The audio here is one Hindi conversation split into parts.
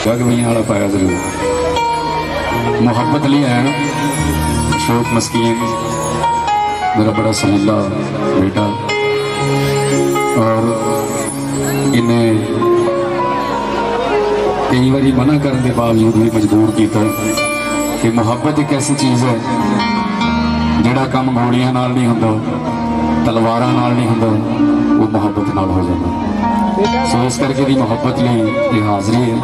गगवियां वाला पाया जरूर मोहब्बत लिए है अशोक मस्कीन मेरा बड़ा सलीला बेटा और इन्हें कई बार मना करने के बावजूद भी मजबूर किया कि मोहब्बत एक ऐसी चीज़ है जिहड़ा काम गोलियां नाल नहीं होंदा तलवारां नाल नहीं होंदा वो मोहब्बत नाल हो जाता। सो इस करके भी मोहब्बत लिए ये हाज़री है।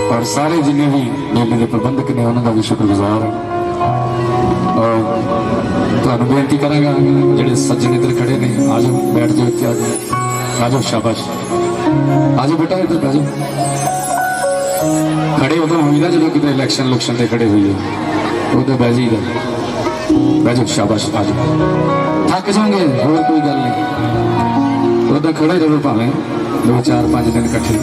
और सारे जिन्हें भी मेले के प्रबंधक ने उन्होंने भी शुक्रगुजार और तुहानू बेनती करांगा जिहड़े सज्जन इधर खड़े ने आ जाओ बैठ जाओ इत्थे आ जाओ शाबाश आ जाओ बेटा इधर बैठ जाओ। खड़े उदों हुई ना जो कितने इलैक्शन लुक्शन से खड़े हुई है उदों बह जाइए बह जाओ शाबाश आ जाओ थक जाओगे होर कोई गल नहीं उदों खड़े रहो भावें 2-4-5 दिन इकट्ठे।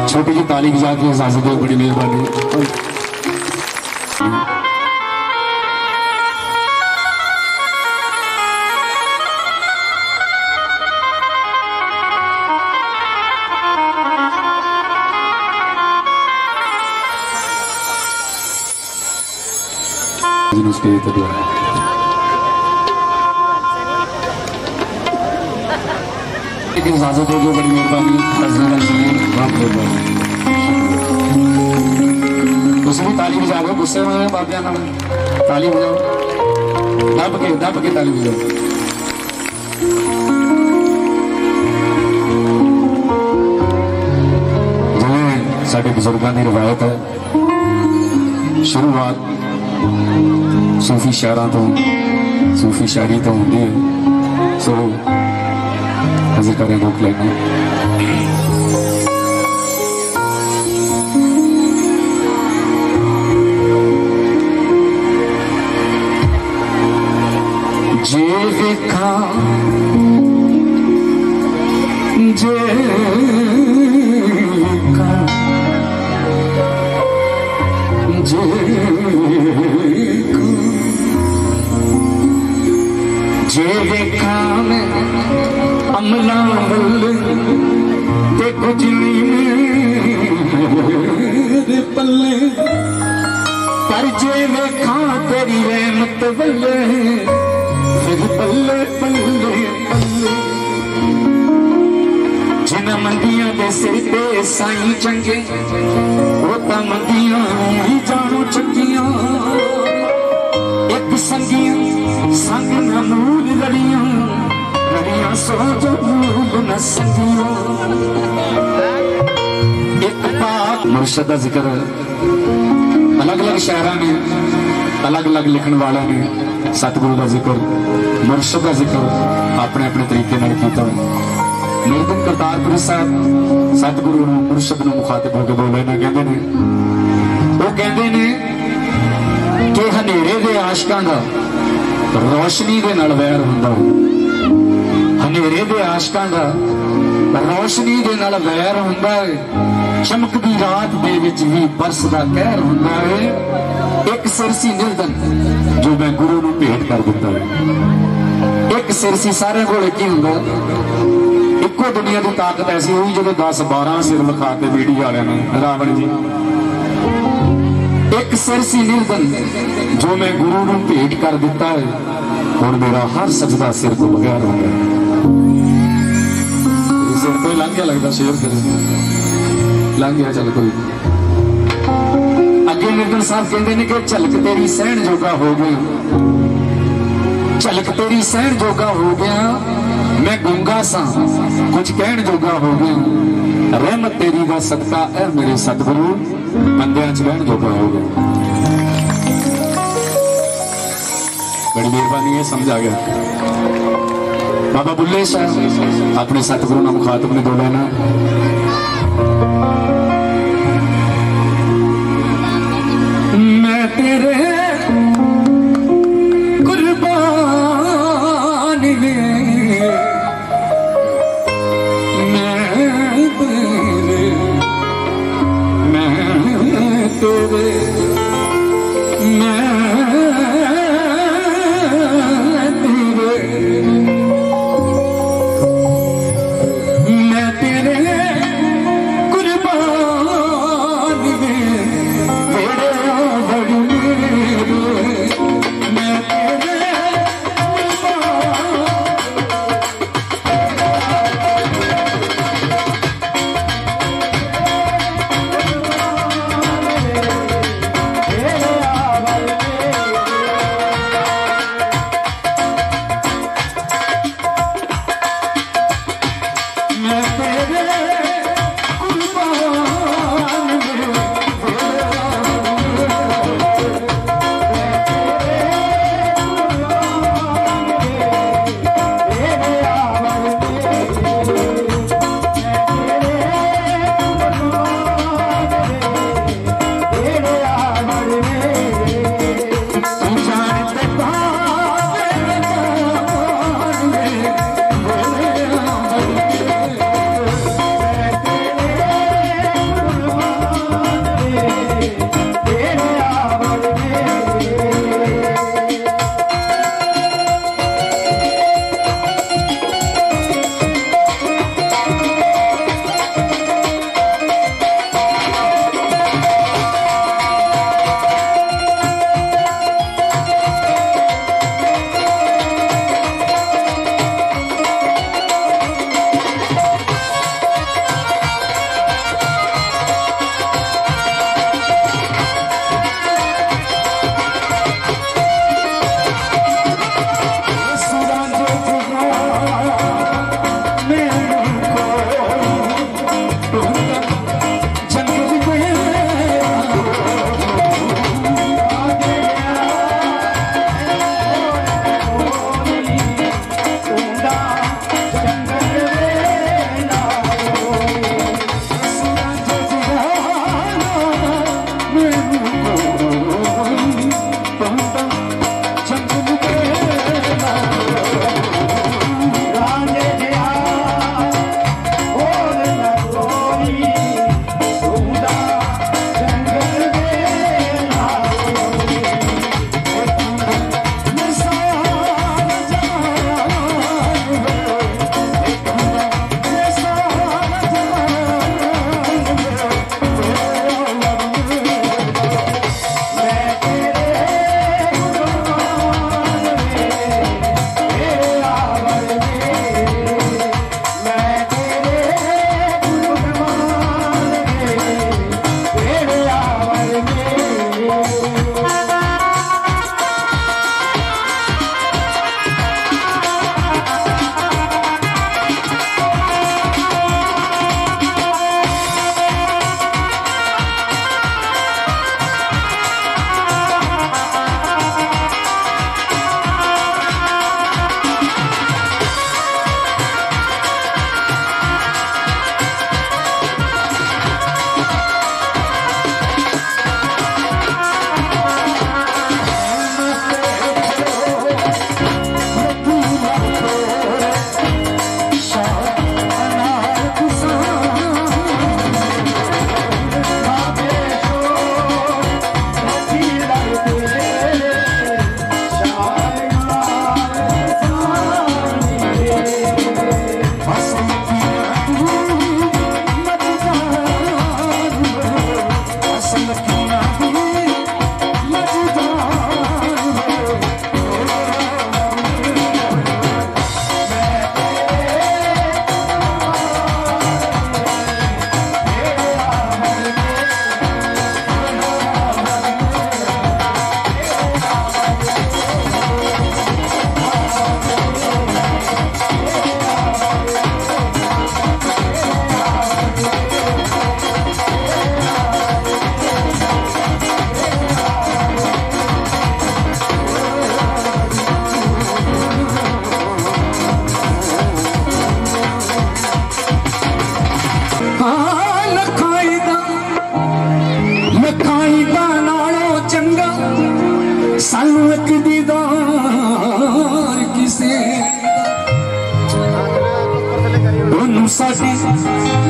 छोटी जी ताली बजा के इजाजत दो बड़ी मेहरबानी। इजाजत दो बड़ी मेहरबानी उसमें ताली बजा दो गुस्से में बाबिया ना ताली बजाओ दब के ताली बजाओ। जिवें साडे बुजुर्गों की रिवायत है शुरुआत सूफी शायरां तो सूफी शायरी तो होंदी है। सो हाजिर करें रोक लेना जे देखा जे देखा मैं अमला वल ते कुछ मेरे पल्ले पर जे देखा तेरी रहमत वल्ले फिर पल्ले पल्ले पल्ले जिन्ह मंदियां दे सिर ते साईं चंगे वो तां मंदियां ही जानो चंगियां एक संगियां संग नमूल लड़ियां लड़ियां सो जो न संगियां। एक पाक मुर्शद दा जिक्र अलग अलग शायरां ने अलग अलग लिखण वाला ने सतगुरु का जिक्र मुर्शद का जिक्र अपने अपने तरीके नाल कीता। निर्गुण करतारपुरी साहब सतगुरु मुर्शद नूं मुखातिब होकर बोले ना कहंदे ने कि हनेरे दे आशिकां दा रोशनी दे नाल वैर हुंदा है। हनेरे दे आशिकां दा रोशनी दे नाल वैर हुंदा है। चमकदी रात दे विच भी बरसदा कहर हुंदा है। एक सिरसी निर्धन जो मैं गुरु नूं भेंट कर दिता है। एक सिरसी सारे कोल की हुंदा इको दुनिया की ताकत ऐसी हुई जो 10-12 सिर लिखा के वीडियो वाले ने रावण जी। एक सिरसी निर्धन जो मैं गुरु नूं भेंट कर दिता है और मेरा हर सजदा सिर को बगैर हो गया। सिर कोई लंघ गया लगता शेर फिर लंघ गया चल कोई। अगे निर्धन साहब कहते हैं कि झलक तेरी सहन जोगा हो गया झलक तेरी सहन जोगा हो गया मैं गूंगा सा कुछ कहन जोगा हो गया। रहमत तेरी का सदका है मेरे सतगुरु बंदियां च बहन जोगा हो गया। बड़ी मेहरबानी है समझ आ गया। बाबा बुल्ले साहब अपने सतगुरु नाम मुखातब ने बोला ना, मैं तेरे कुर्बान वे, मैं तेरे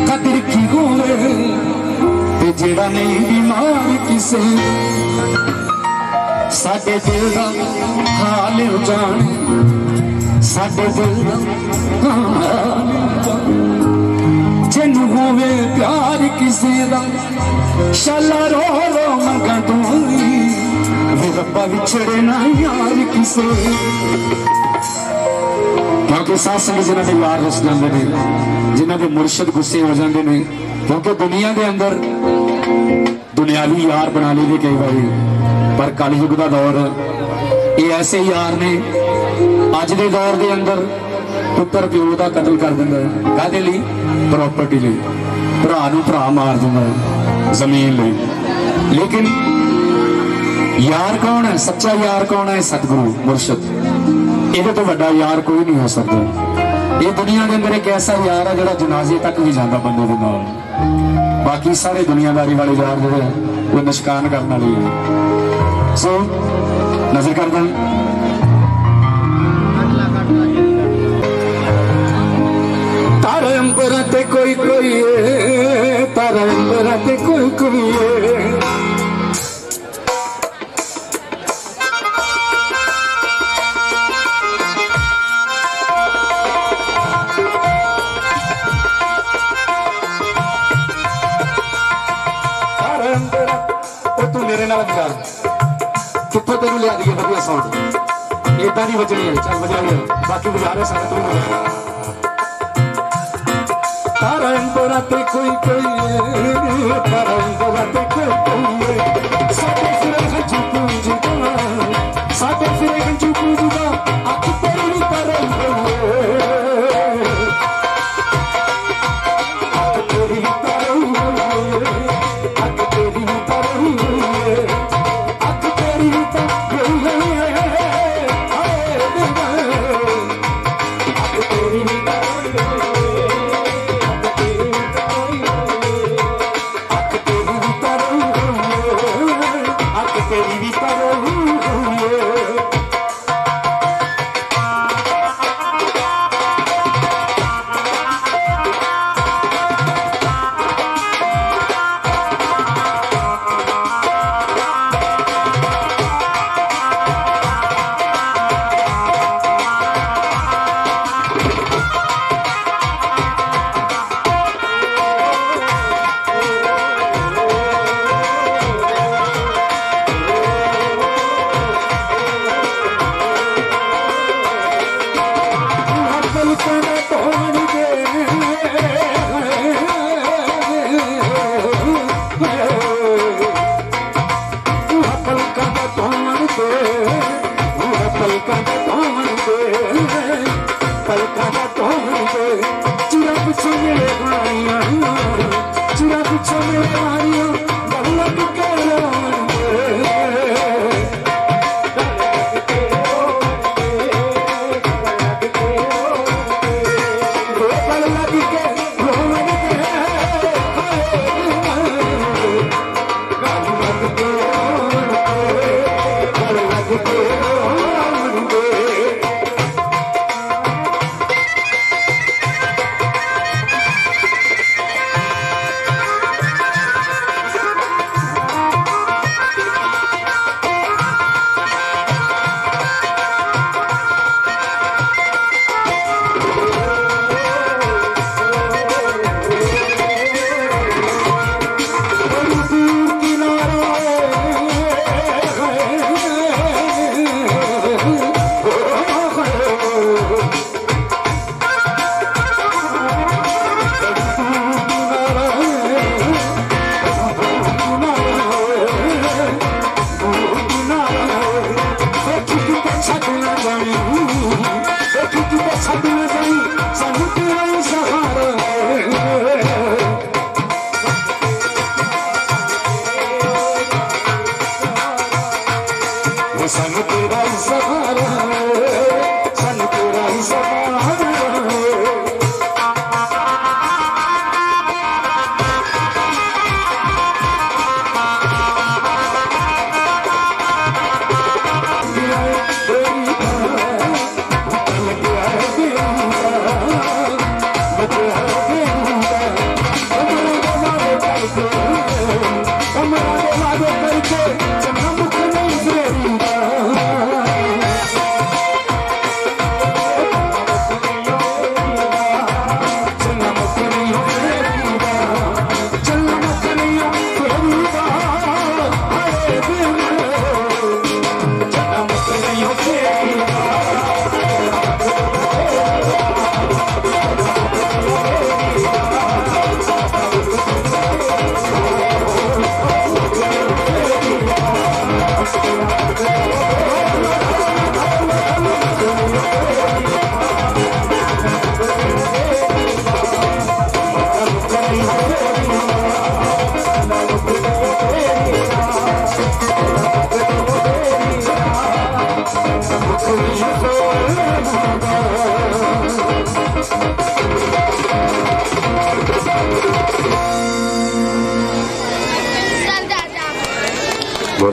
कदर की होवे ते जेड़ा नहीं बीमार किसे साडे दिल दा हाल जाने साडे दिल दा जिन्नू होवे प्यार किसे दा शाला रो रो मंगा दूंगी वे रब्बा विछड़े ना यार किसे क्योंकि साथ संग जिन्हां दे यार रुस जांदे ने जिन्हां दे मुर्शिद गुस्से हो जाते हैं क्योंकि दुनिया के अंदर दुनियावी यार बना ली कई बार पर कलयुग का दौर ये ऐसे यार ने अज के दौर के अंदर पुत्र प्यो का कतल कर देंगे काहदे लई प्रॉपर्टी लई भरा नूं भरा मार देंगे जमीन लई लेकिन यार कौन है सच्चा यार कौन है सतगुरु मुर्शिद ये तो वड्डा यार कोई नहीं हो सकता ये दुनिया के अंदर एक ऐसा यार है जो जनाजे तक भी जाता बंदे के नाल बाकी सारे दुनियादारी वाले यार जो है वो निष्कान करने वाले हैं सो नजर कर दें तारे अंबर ते कोई कोई तारे अंबर ते कोई कोई कितों तेन लिया दी वधिया साउंड इदा नहीं बजनी है चल बजा बाकी बजा रहे सारे तुम तारा अंबरा ते कोई कोई तारा अंबरा ते कोई कोई साडे फिरे हंजू पूंजदा साडे फिरे हंजू पूंजदा अख तेरी तरह तेरी भी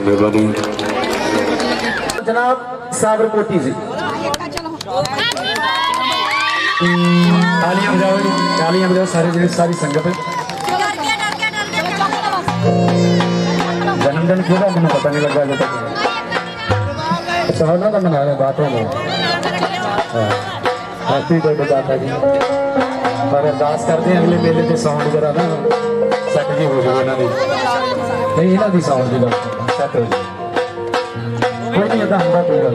मेहरबानी जनाब साबरकोटी जी तालियां बजाओ सारे जने सारी संगत। जन्मदिन किहदा मैनूं पता नहीं लगा अजे तक सोना का मना रहे बातों में हैप्पी बर्थडे दाता जी पर अरदास करते हैं अगले मेले से साउंड जरा ना सैट जी हो जाए इन्हों नहीं इन्हों की साउंड की सैट हो जाए कोई नहीं अदा ਹੁੰਦਾ कोई गल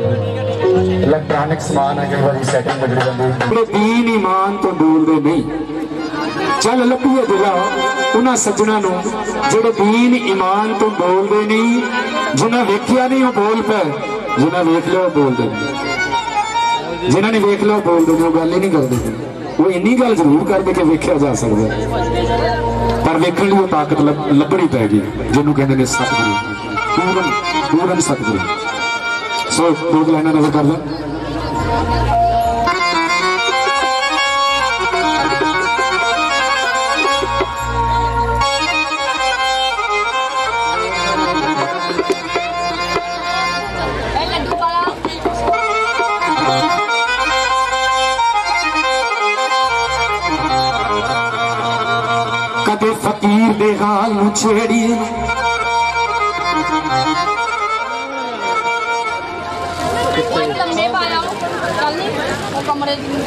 इलैक्ट्रॉनिक समान है कई बार सैटिंग बिगड़ जाती है दीन ईमान तो बोलते नहीं चल लभीए दिला उन्होंने सज्जना जो दीन ईमान तो बोलते नहीं जिन्हें वेख्या नहीं वो बोल पे जिन्हें वेख लिया बोलते जिन्होंने वेख लिया बोलते वो गल ही नहीं करते वो इन्नी गल जरूर करते कि वेख्या जा सकता पर वेखण लिए ताकत लभनी पैगी जिन्होंने कहते हैं सतगुरु पूरन पूरन सतगुरु। सो दो लाइना नजर कर लो। कदे फकीर दे हाल छेड़ी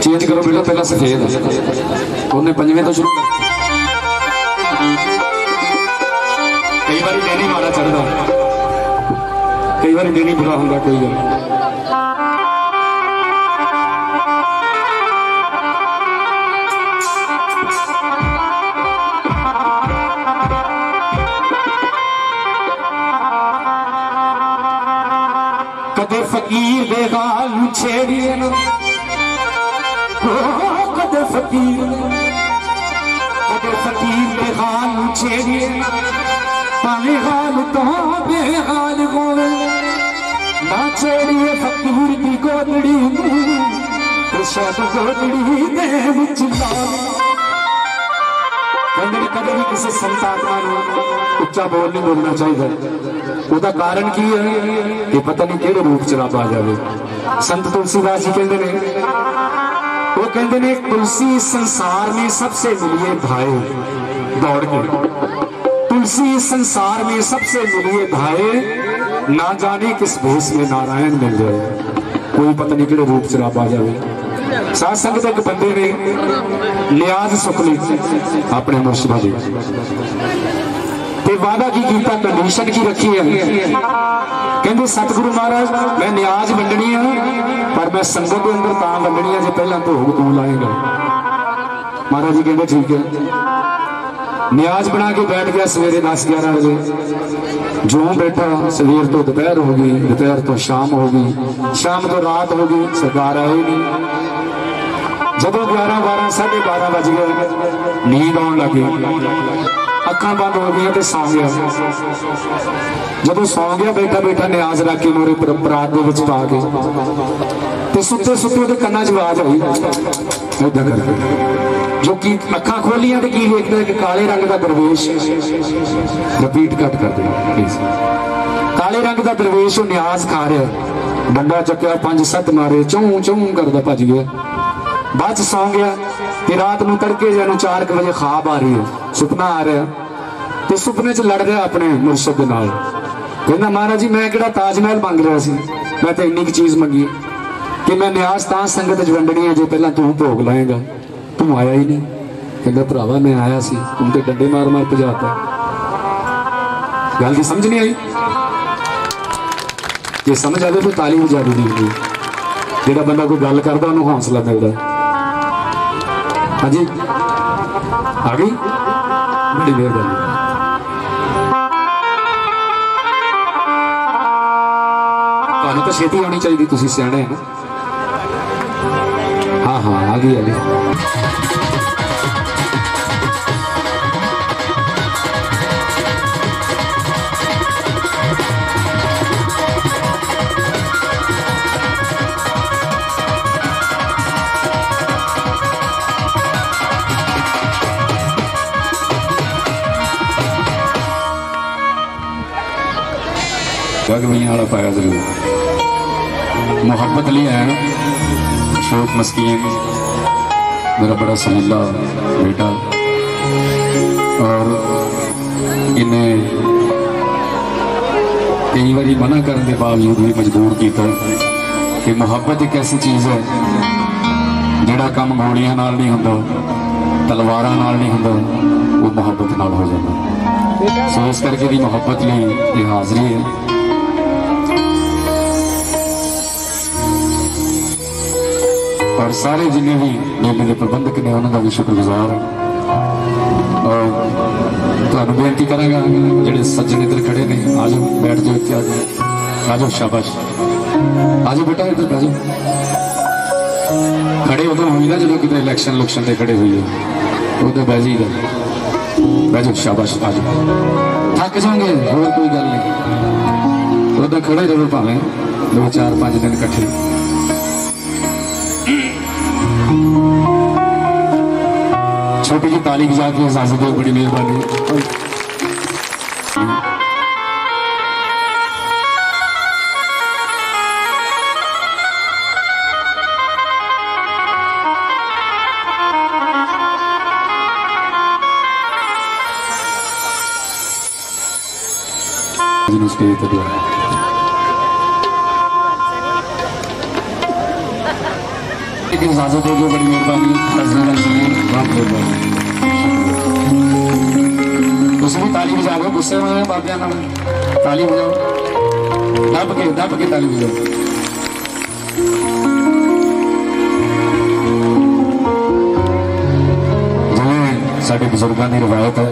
चेंज करो बेटा पहला सफेद उन्हें पंजवें तो शुरू कई बार डेनी माड़ा चढ़ता कई बार डेनी बुरा होंगे कोई गल कदे फकीर दे गाल छेड़िए ना कदे फकीर दे गाल छेड़िए पावे हाल तो बेहाल होवे ना छेड़िए फकीर की गोदड़ी तो शायद गोदड़ी दे विच लाल कहते कदे भी किसी संत आत्मा उच्चा बोल नहीं बोलना चाहिए ਉਹਦਾ कारण की है कि पता नहीं किहड़े रूप च रब आ जाए। संत तुलसीदास जी कहते हैं वो कहते हैं तुलसी संसार में सबसे मिलिए भाई दौड़ के तुलसी संसार में सबसे मिलिए भाई ना जाने किस भेष में नारायण मिल जाए कोई पता नहीं किहड़े रूप च रब आ जाए। साध संगत एक बंदे ने नियाज सुख ली अपने मुर्शिदा जी वादा की कीता कंडीशन की रखी है कहते सतगुरु महाराज मैं न्याज वंडनी है पर मैं संगत के अंदर तां वंडनी है जो पहला भोग तू लाएगा। महाराज जी कहते ठीक है न्याज बना के बैठ गया सवेरे 10-11 बजे जो बैठा सवेर तो दोपहर हो गई दोपहर तो शाम हो गई शाम तो रात हो गई सरकार आए नहीं जब 11-12 12:30 बज गए नींद आने लगी अखा बंद हो गई तो सौ गया जब सौ गया बैठा बैठा न्याज रख के मोरे परात पा के तो सुते सुते कन्ना च आवाज आई इदा करके जो कि अखा खोलिया तो की देखता है कि काले रंग का दरवेश रिपीट कट कर दे प्लीज काले रंग का दरवेश न्याज खा रहा डंडा चुकया 5-7 मारे चूं चूं करता भज गया बाद सौ गया कि रात को तड़के जैन 4 बजे ख्वाब आ रही है सुपना आ रहा तो सुपने च लड़ रहा अपने मुर्शद के नाल कहना महाराज जी मैं किहड़ा ताजमहल मंग रहा सी मैं तो इन्नी चीज मंगी कि मैं न्याज तां संगत च वंडनी है जो पहला तू भोग लाएगा तू आया ही नहीं कहता भरावा मैं आया सी तुम तो डंडे मार मार भजाता गल की समझ नहीं आई जे समझ आए तो ताली बजा दी जो बंदा कोई गल करता उन्होंने हौसला मिलता। हाँ जी आ गई बड़ी मेहरबानी तुहानू तो छेती आनी चाहिए तुसीं सियाणे हैं। हाँ हाँ आ गई जग भैया वाला पाया जरूर मोहब्बत लिए है अशोक मस्कीन मेरा बड़ा सलीला बेटा और इन्हें कई बार मना करने के बावजूद भी मजबूर किया कि मुहब्बत एक ऐसी चीज़ है जिहड़ा काम गोलियां नाल नहीं होंदा तलवारां नाल नहीं होंदा वो मुहब्बत नाल हो जाता। सो इस करके भी मुहब्बत लिए ये हाज़री है। और सारे जिन्हें भी मेले के प्रबंधक ने उन्होंने भी शुक्रगुजार और तुहानू बेनती करांगा जिहड़े सज्जन इधर खड़े ने आ जाओ बैठ जाओ इत्थे आ जाओ शाबाश आ जाओ बेटा इधर आ जाओ। खड़े उदों हुई ना जो कितने इलैक्शन लुक्शन से खड़े हुई है उदों बह जाइए बह जाओ शाबाश आ जाओ थक जाओगे होर कोई गल नहीं उदों खड़े रहो भावें 2-4-5 दिन इकट्ठे। छोटी जी ताली बजा के इजाजत दो बड़ी मेहरबानी। इजाजत दो बड़ी मेहरबानी उसमें ताली बजा दो गुस्से में बाबिया ना ताली बजाओ दब के ताली बजाओ। जिवें साडे बुजुर्गों की रिवायत है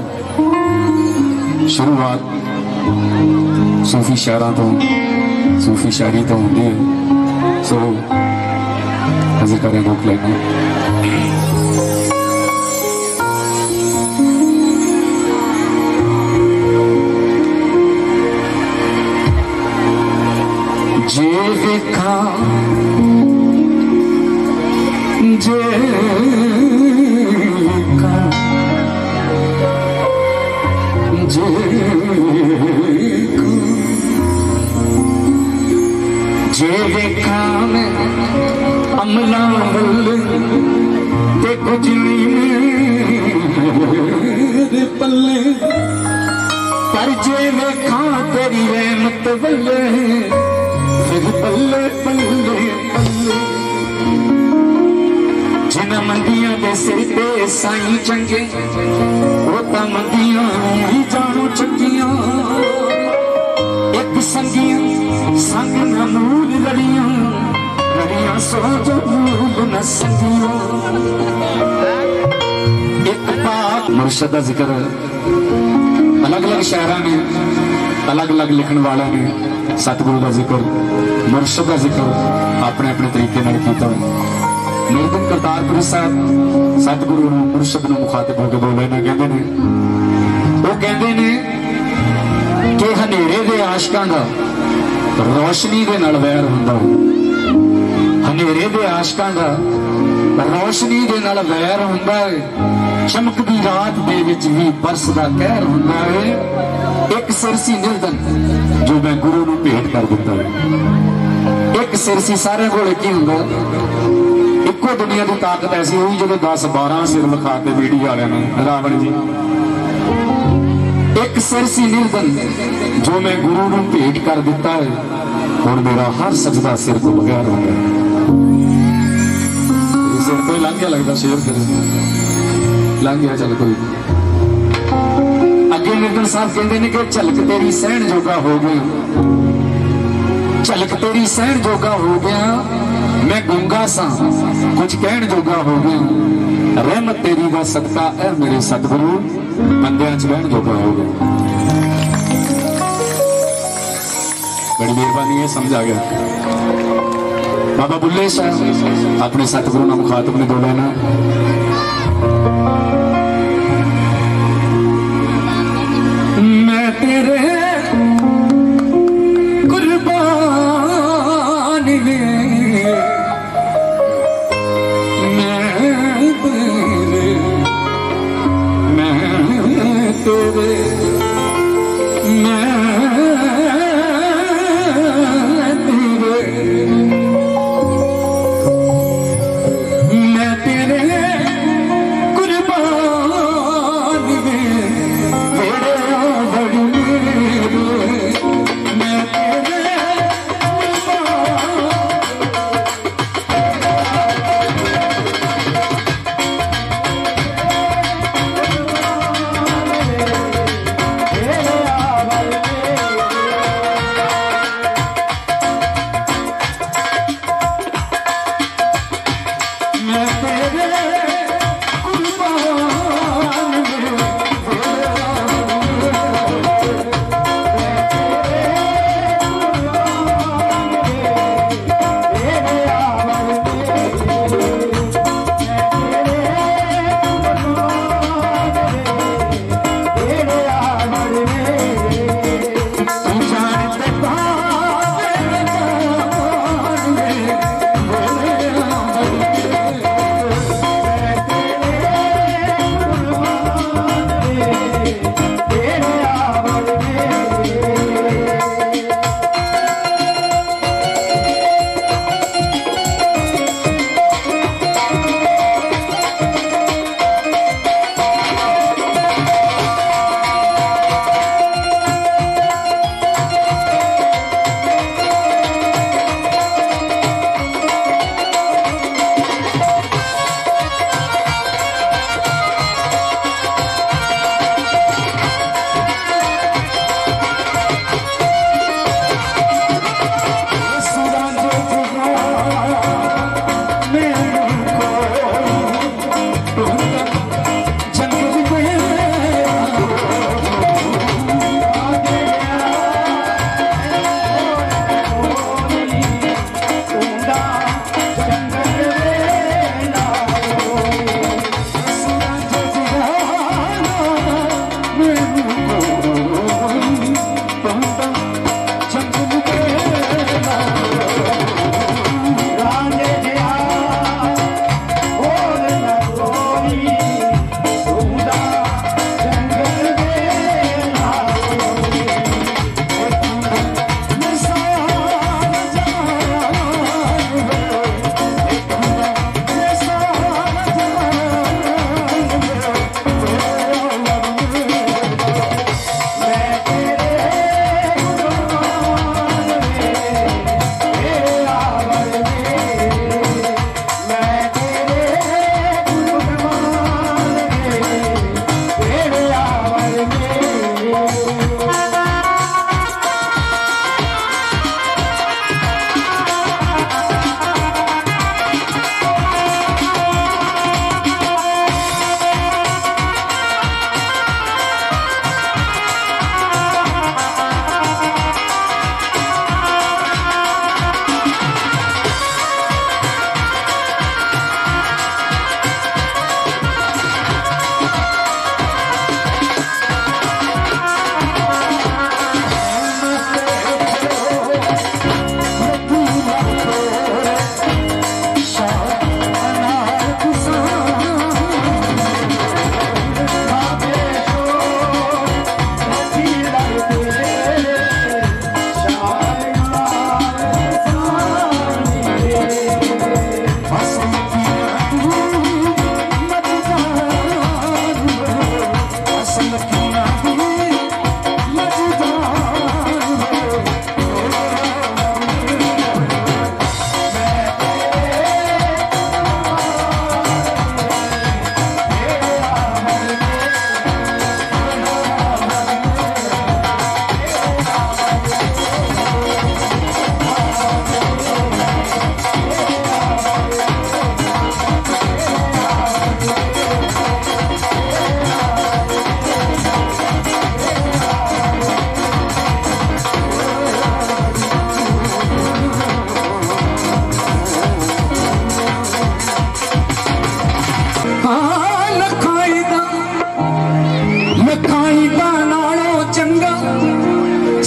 शुरुआत सूफी शायरां तो सूफी शायरी तो होंदी है। सो हाजिर करें रोक लेना जे देखा जे देखा जे जे देखा मैं अमला वल ते कुछ नहीं मेरे पल्ले पर जे देखा तेरी रहमत वल्ले फिर पल्ले पल्ले पल्ले जिन्ह मंदियां दे सिर ते साईं चंगे वो तां मंदियां ही जानो चंगियां एक संगियां संग नमूल लड़ियां लड़ियां सो जो भूल न संगियां। एक पाक मुर्शद दा जिक्र अलग अलग शायरां ने अलग अलग लिखण वाला ने सतगुरु का जिक्र मुर्शद का जिक्र अपने अपने तरीके नाल कीता। निर्गुण करतारपुरी साहब सतगुरु मुर्शद नूं मुखातिब होकर बोले ने कहंदे ने कि हनेरे दे आशिकां दा रोशनी दे नाल वैर हुंदा है। हनेरे दे आशिकां दा रोशनी दे नाल वैर हुंदा है। चमकदी रात दे विच भी बरसदा कहर हुंदा है। एक सिरसी निर्धन जो मैं गुरु नूं भेंट कर दिता है। एक सिरसी सारे कोल की हुंदा इको दुनिया की ताकत ऐसी हुई जो 10-12 सिर लिखा के वीडियो वाले ने रावण जी। एक सिरसी निर्धन जो मैं गुरु नूं भेंट कर दिता है हुण मेरा हर सजदा सिर को बगैर हो गया। सिर तो लंघ गया लगता शेर फिर लंघ गया चल कोई। अगे निर्धन साहब कहते हैं कि झलक तेरी सहन जोगा हो गया झलक तेरी सहन जोगा हो गया मैं गूंगा सा कुछ कहन जोगा हो गया। रहमत तेरी का सदका है मेरे सतगुरु बंदियां च बहन जोगा हो गया। बड़ी मेहरबानी है समझ आ गया। बाबा बुल्ले साहब अपने सतगुरु ना मुखातब ने बोला ना मैं तेरे कुर्बान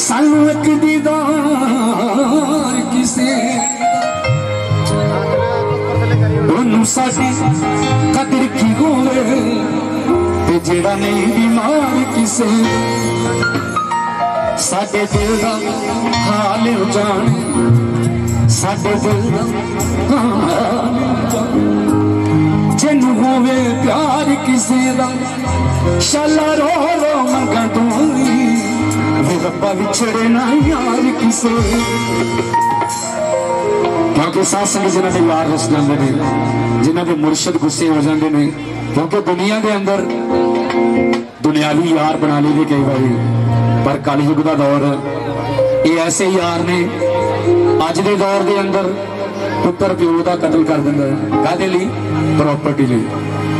सानू एक दीदार किसे दोनों साडी कदर की होवे ते जेड़ा नहीं बीमार किसे साडे दिल दा हाल जाने साडे दिल दा हाल जिन्नू होवे प्यार किसे दा शाला रो रो मंगा दूंगी रब्बा विछड़े ना यार किसे क्योंकि साथ संग जिन्हों के यार रुस जाते हैं जिन्हों के मुर्शद गुस्से हो जाते हैं क्योंकि दुनिया के अंदर दुनियावी यार बना लिए कई बार पर कलयुग का दौर ये ऐसे यार ने अज के दौर के अंदर पुत्र प्यो का कतल कर देंगे काहदे लई प्रॉपर्टी लई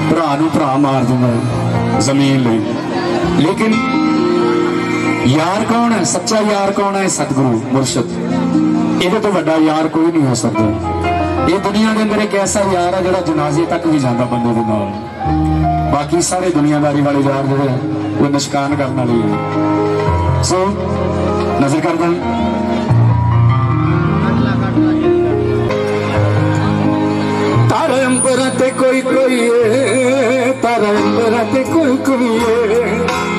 भरा नूं भरा मार देंगे जमीन लई लेकिन यार कौन है सच्चा यार कौन है सतगुरु मुर्शद ये तो बड़ा यार कोई नहीं हो सकता ये दुनिया के अंदर एक ऐसा यार है जो जनाजे तक भी जाता बंदे के नाल बाकी सारे दुनियादारी वाले यार जो है वो निष्कान करने वाले हैं सो नजर कर दें तारे अंबर ते कोई कोई तारे अंबर ते कोई कोई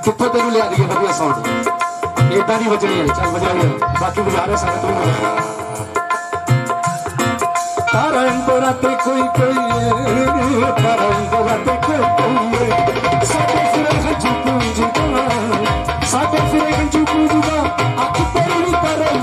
कितों तेन लिया दी वधिया साउंड इदा नहीं बजनी है चल बजा बाकी बजा रहे सारे तुम तारा अंबराते कोई कोई तारा अंबराते कोई कोई साडे फिरे हंजू पूंजदा साडे फिरे हंजू पूंजदा अख तेरी तरह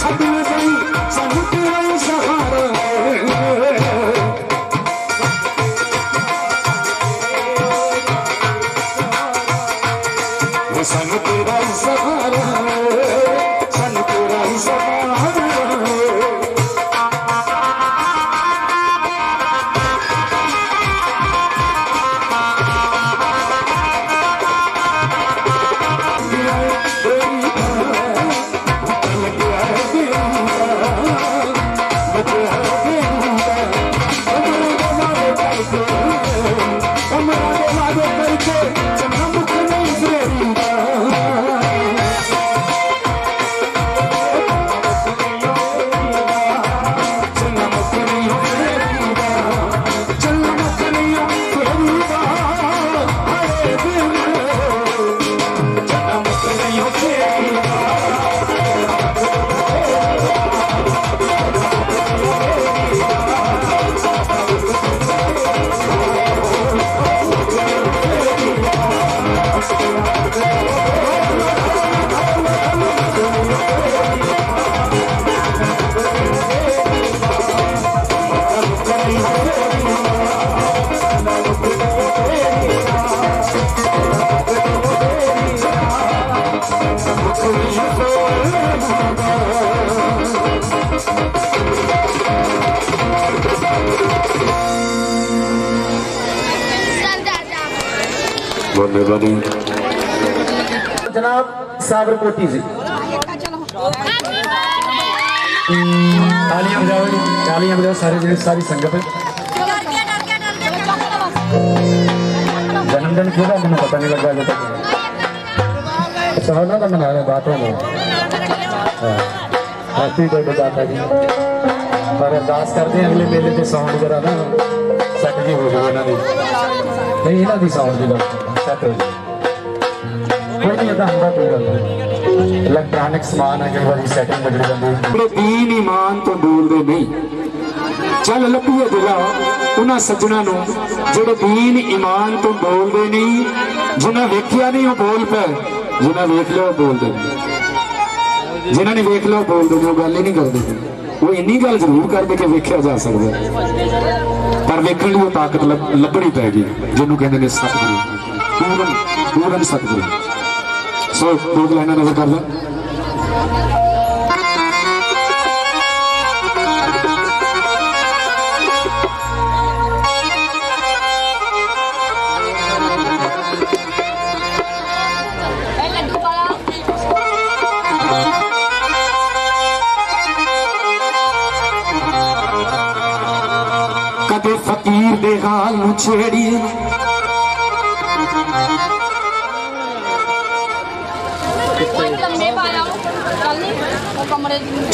छड़ गई सानू तेरा ही सहारा सानू तेरा ही सहारा सानू तेरा ही सहारा जनाब साबरकोटी से तालियां बजाओ सारे जने सारी संगत जन्मदिन क्यों मैंने पता नहीं लगा अभी तक सहना तो मना रहे बातों में हैप्पी बर्थडे दाता जी पर अरदास करते हैं अगले मेले के साउंड जरा ना सैट जी हो जाए नहीं इन्हों की साउंड जी सैट हो कोई नहीं अदा हम कोई गल इलेक्ट्रॉनिक समान है कई बार सैटिंग बिगड़ जाती है दीन ईमान तो बोलते नहीं चल लपीए दिला उन्होंने सज्जना जो दीन ईमान तो बोलते नहीं जिन्हें वेख्या नहीं वो बोल पे जिन्हें वेख लिया बोलते नहीं जिन्होंने वेख लिया बोलते नहीं वो गल ही नहीं करते वो इन्नी गल जरूर करते कि वेख्या जा सकता पर वेखण लिए ताकत लभनी पैगी जिन्होंने कहते हैं सतगुरु पूर्ण सतगुरु सो दो लाइना नजर कर लें कदे फकीर दे हाल नूं छेड़ी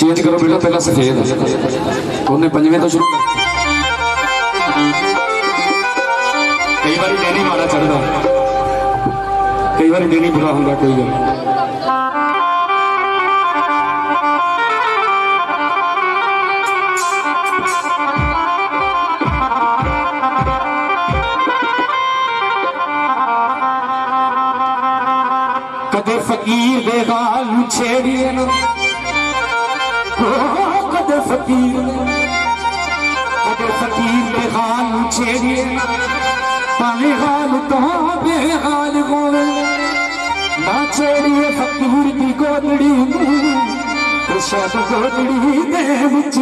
चेंज करो बेटा पहला सफेद उन्हें पंजवें तो शुरू कई बार डेनी माड़ा चढ़ता कई बार डेनी बुरा होंगे कोई गल कदे फकीर दे गाल छेड़िए ना कदे फकीर दे गाल छेड़िए पावे हाल तो बेहाल होवे ना छेड़िए फकीर की गोदड़ी तो शायद गोदड़ी दे विच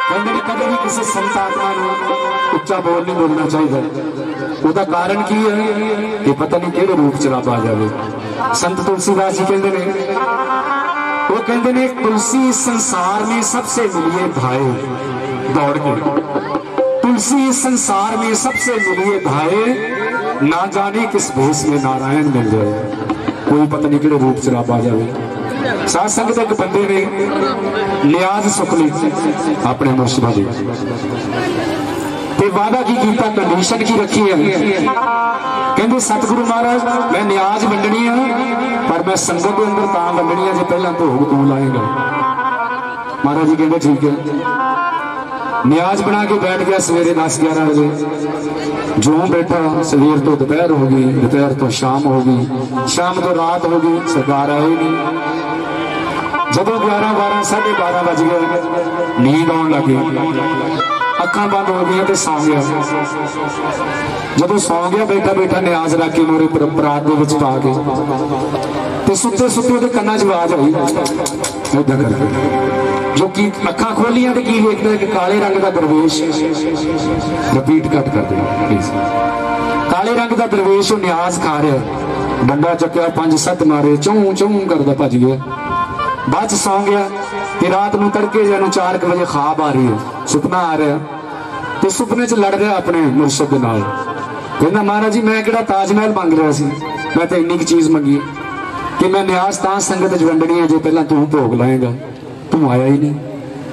कहते कदे भी किसी संत आत्मा उच्चा बोल नहीं बोलना चाहिए उसका कारण की है कि पता नहीं केड़े रूप च रब आ जाए संत तुलसीदास जी कहते हैं वो कहते हैं तुलसी संसार में सबसे मिलिए भाई दौड़ के तुलसी संसार में सबसे मिलिए भाई ना जाने किस भेष में नारायण मिल जाए कोई पता नहीं केड़े रूप च रब आ जाए साध संगत एक बंदे ने नियाज सुख ली अपने मुर्शिदा जी वादा की कीता कंडीशन की रखी है कहते सतगुरु महाराज मैं नियाज वंडनी है पर मैं संगत के अंदर तां वंडनी है जो पहला भोग तू लाएगा महाराज जी कहते ठीक है नियाज बना के बैठ गया सवेरे 10-11 बजे जो बैठा सवेर तो दोपहर हो गई दोपहर तो शाम हो गई शाम तो रात हो गई सरकार आए नहीं जब 11 12 12:30 बज गए, नींद आने लगी, अखां बंद हो गई तो सौ गया। जब सौ गया बैठा बैठा न्याज रख के मोरे परात के पा के तो सुते सुते कन्ना च आवाज आई इदा करके, जो कि अखां खोलियां तो की देखता है कि काले रंग का दरवेश, रिपीट कट कर दे प्लीज, काले रंग का दरवेश न्याज खा रहा, डंडा चुकया 5-7 मारे, चूं चूं करदा भज गया। बाद सौ गया कि रात को तड़के जैन 4 बजे ख्वाब आ रही है, सुपना आ रहा, तो सुपने च लड़ रहा अपने मुर्शद के नाल, कहना महाराज जी मैं किहड़ा ताजमहल मंग रहा सी, मैं तो इन्नी चीज मंगी कि मैं न्याज तां संगत च वंडनी है जो पहला तू भोग लाएगा, तू आया ही नहीं।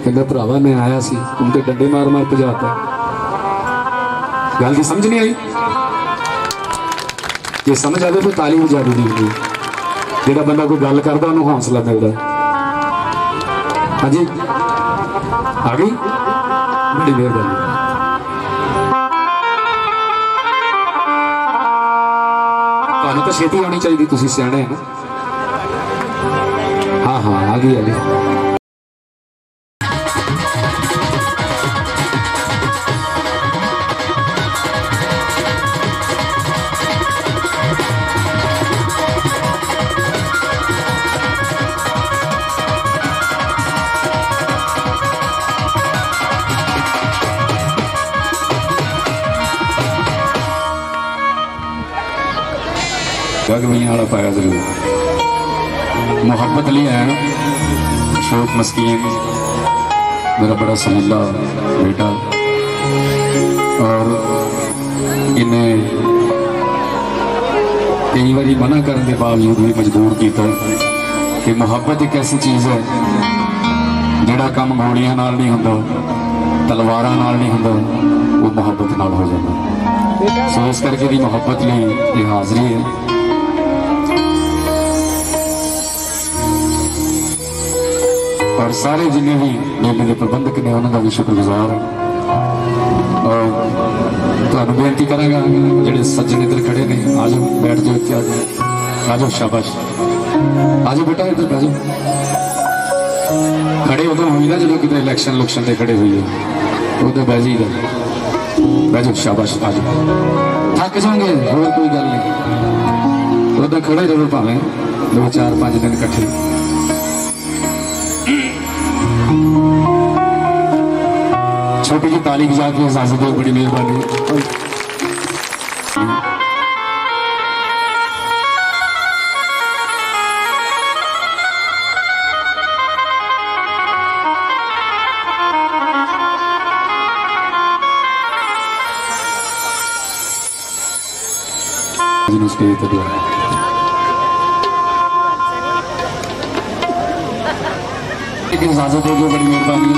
कहता भरावा मैं आया सी, तुम तो डंडे मार मार भजाता। गल की समझ नहीं आई, जे समझ आए तो ताली बजा दी होगी, जो बंदा कोई गल करता उन्होंने हौसला मिलता। हाँ जी आ गई, बड़ी मेहरबानी। तो छेती आनी चाहिए, तुम सियाने हैं ना। हाँ हाँ आ गई आ गई। गगवियां वाला पाया जरूर, मोहब्बत लिए है अशोक मस्कीन, मेरा बड़ा सलीला बेटा, और इन्हें कई बार मना करने के बावजूद भी मजबूर किया कि मोहब्बत एक ऐसी चीज़ है जिहड़ा काम गोलियां नाल नहीं होंदा, तलवारां नाल नहीं होंदा, वो मोहब्बत नाल हो जाता। सो इस करके भी मोहब्बत लिए ये हाज़री है। और सारे जिन्हें भी मेले के प्रबंधक ने उन्होंने भी शुक्रगुजार है। और तो बेनती करेगा जो सज्जन इधर खड़े ने, आ जाओ बैठ जाओ, क्या आ जाओ, शाबाश आ जाओ बेटा, इधर बैठ जाओ। खड़े उदो हुई ना जो कि इलैक्शन लुक्शन से खड़े हुई है, उदो बह जी बह जाओ, शाबाश आ जाओ। थक जाओगे होर कोई गल नहीं, उदो खड़े रहो भावें 2-4-5 दिन कट्ठे। छोटी जी ताली बजा के इजाजत दो, बड़ी मेहरबानी। इजाजत हो, बड़ी मेहरबानी।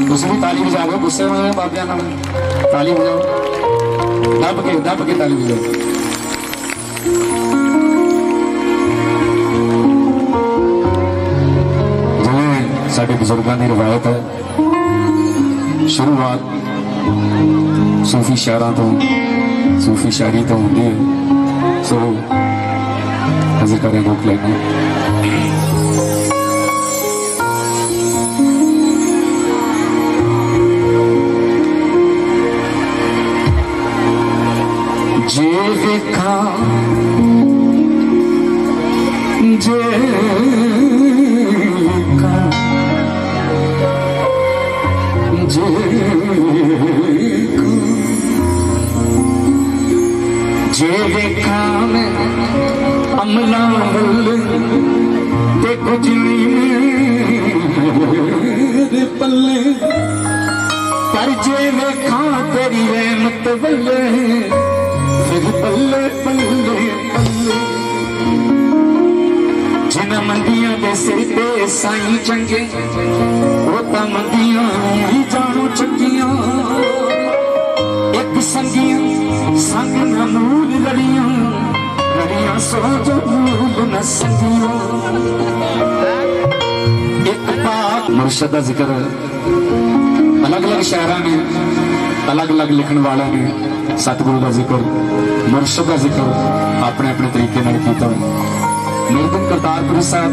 तुम भी ताली बजा लो, गुस्से में बाबिया ना ताली बजाओ, दब के ताली बजाओ। जिवें साडे बुजुर्गों की रिवायत है, शुरुआत सूफी शायरां तो, सूफी शायरी तो होंदी है। सो हाजिर करें रोक लेना। जे देखा जे देखा जे जे देखा मैं अमला वल ते कुछ नहीं मेरे पल्ले, पर जे देखा तेरी रहमत वल्ले, फिर पल्ले पल्ले पल्ले। जिन्हां मंदियां दे सिर ते साईं चंगे, वो तां मंदियां ही जानो चंगियां। एक संगियां संग नमूल लड़ियां, लड़ियां सो जो भूल न संगियां। एक पाक मुर्शद दा जिक्र अलग अलग शायरां ने अलग अलग लिखण वाले ने सतगुरु का जिक्र मुर्शद का जिक्र अपने अपने तरीके किया। निर्धन करतारपुरी साहब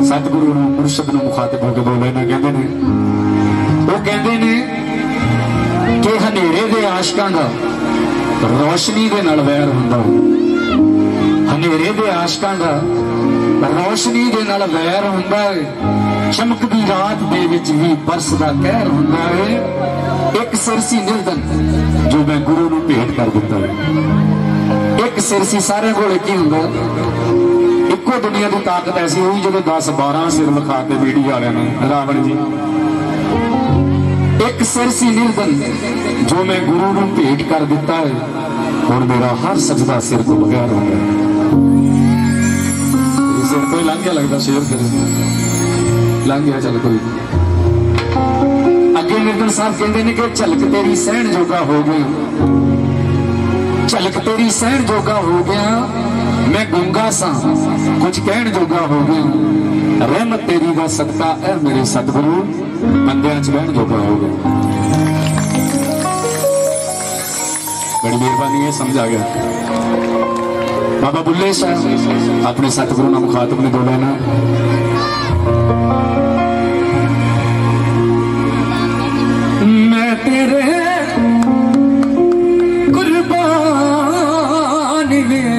सतगुरु मुर्शद को मुखातिब होकर बोले ने कहते ने वो कहते ने कि हनेरे दे आशिकां दा रोशनी दे नाल वैर हुंदा है। हनेरे दे आशिकां दा रोशनी दे नाल वैर हुंदा है। चमकदी रात दे विच भी बरसदा कहर हुंदा है। एक सिरसी निर्धन जो मैं गुरु नूं भेंट कर दिता है। एक सिरसी सारे कोले की हुंदा इको दुनिया की ताकत ऐसी हुई जो 10-12 सिर लिखा के वीडियो वाले ने रावण जी। एक सिरसी निर्धन जो मैं गुरु नूं भेंट कर दिता है। हुण मेरा हर सजदा सिर को बगैर हो गया। सिर तो लंघ गया लगता शेर फिर लंघ गया चल कोई। अगे निर्धन साहब कहते हैं कि झलक तेरी सहन जोगा हो गया। झलक तेरी सहन जोगा हो गया। मैं गूंगा सा कुछ कहन जोगा हो गया। रहमत तेरी का सदका है मेरे सतगुरु बंदियां च बहन जोगा हो गया। बड़ी मेहरबानी है समझ आ गया। बाबा बुल्ले साहब अपने सतगुरु ना मुखातब ने बोला ना मैं तेरे कुर्बान में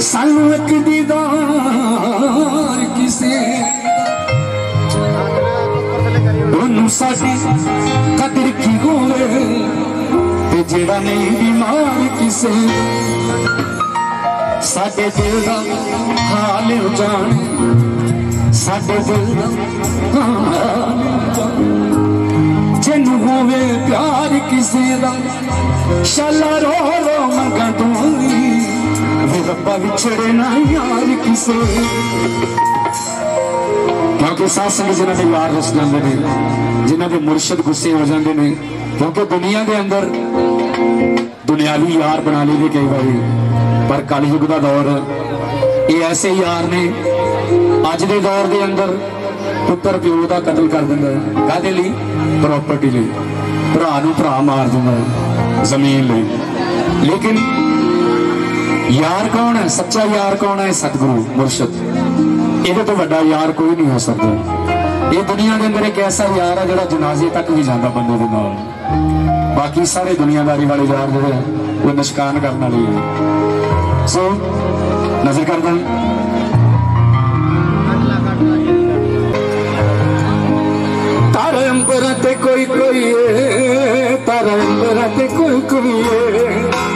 सानू एक दीदार किसे दोनों साडी कदर की होवे ते जेड़ा नहीं बीमार किसे साडे दिल दा हाल जाने साडे दिल दा हाल जिन्नू होवे प्यार किसे दा शाला रो रो मंगा दूंगी वे रब्बा विछड़े ना यार किसे क्योंकि साथ संग जिन्हों के यार रस जाते हैं जिन्हों के मुर्शद गुस्से हो जाते हैं क्योंकि दुनिया के अंदर दुनियावी यार बना ली कई बार पर कलयुग का दौर ये ऐसे यार ने अज के दौर के अंदर पुत्र प्यो का कतल कर देंगे काहदे लई प्रॉपर्टी लई भरा नूं भरा मार देंगे जमीन लई लेकिन यार कौन है सच्चा यार कौन है सतगुरु मुर्शद ये तो बड़ा यार कोई नहीं हो सकता ये दुनिया के अंदर एक ऐसा यार है जो जनाजे तक भी जाता बंदे के नाल बाकी सारे दुनियादारी वाले यार जो है वो निष्कान करने वाले हैं सो नजर कर दें तारे अंबर ते कोई कोई तारे अंबर ते कोई कोई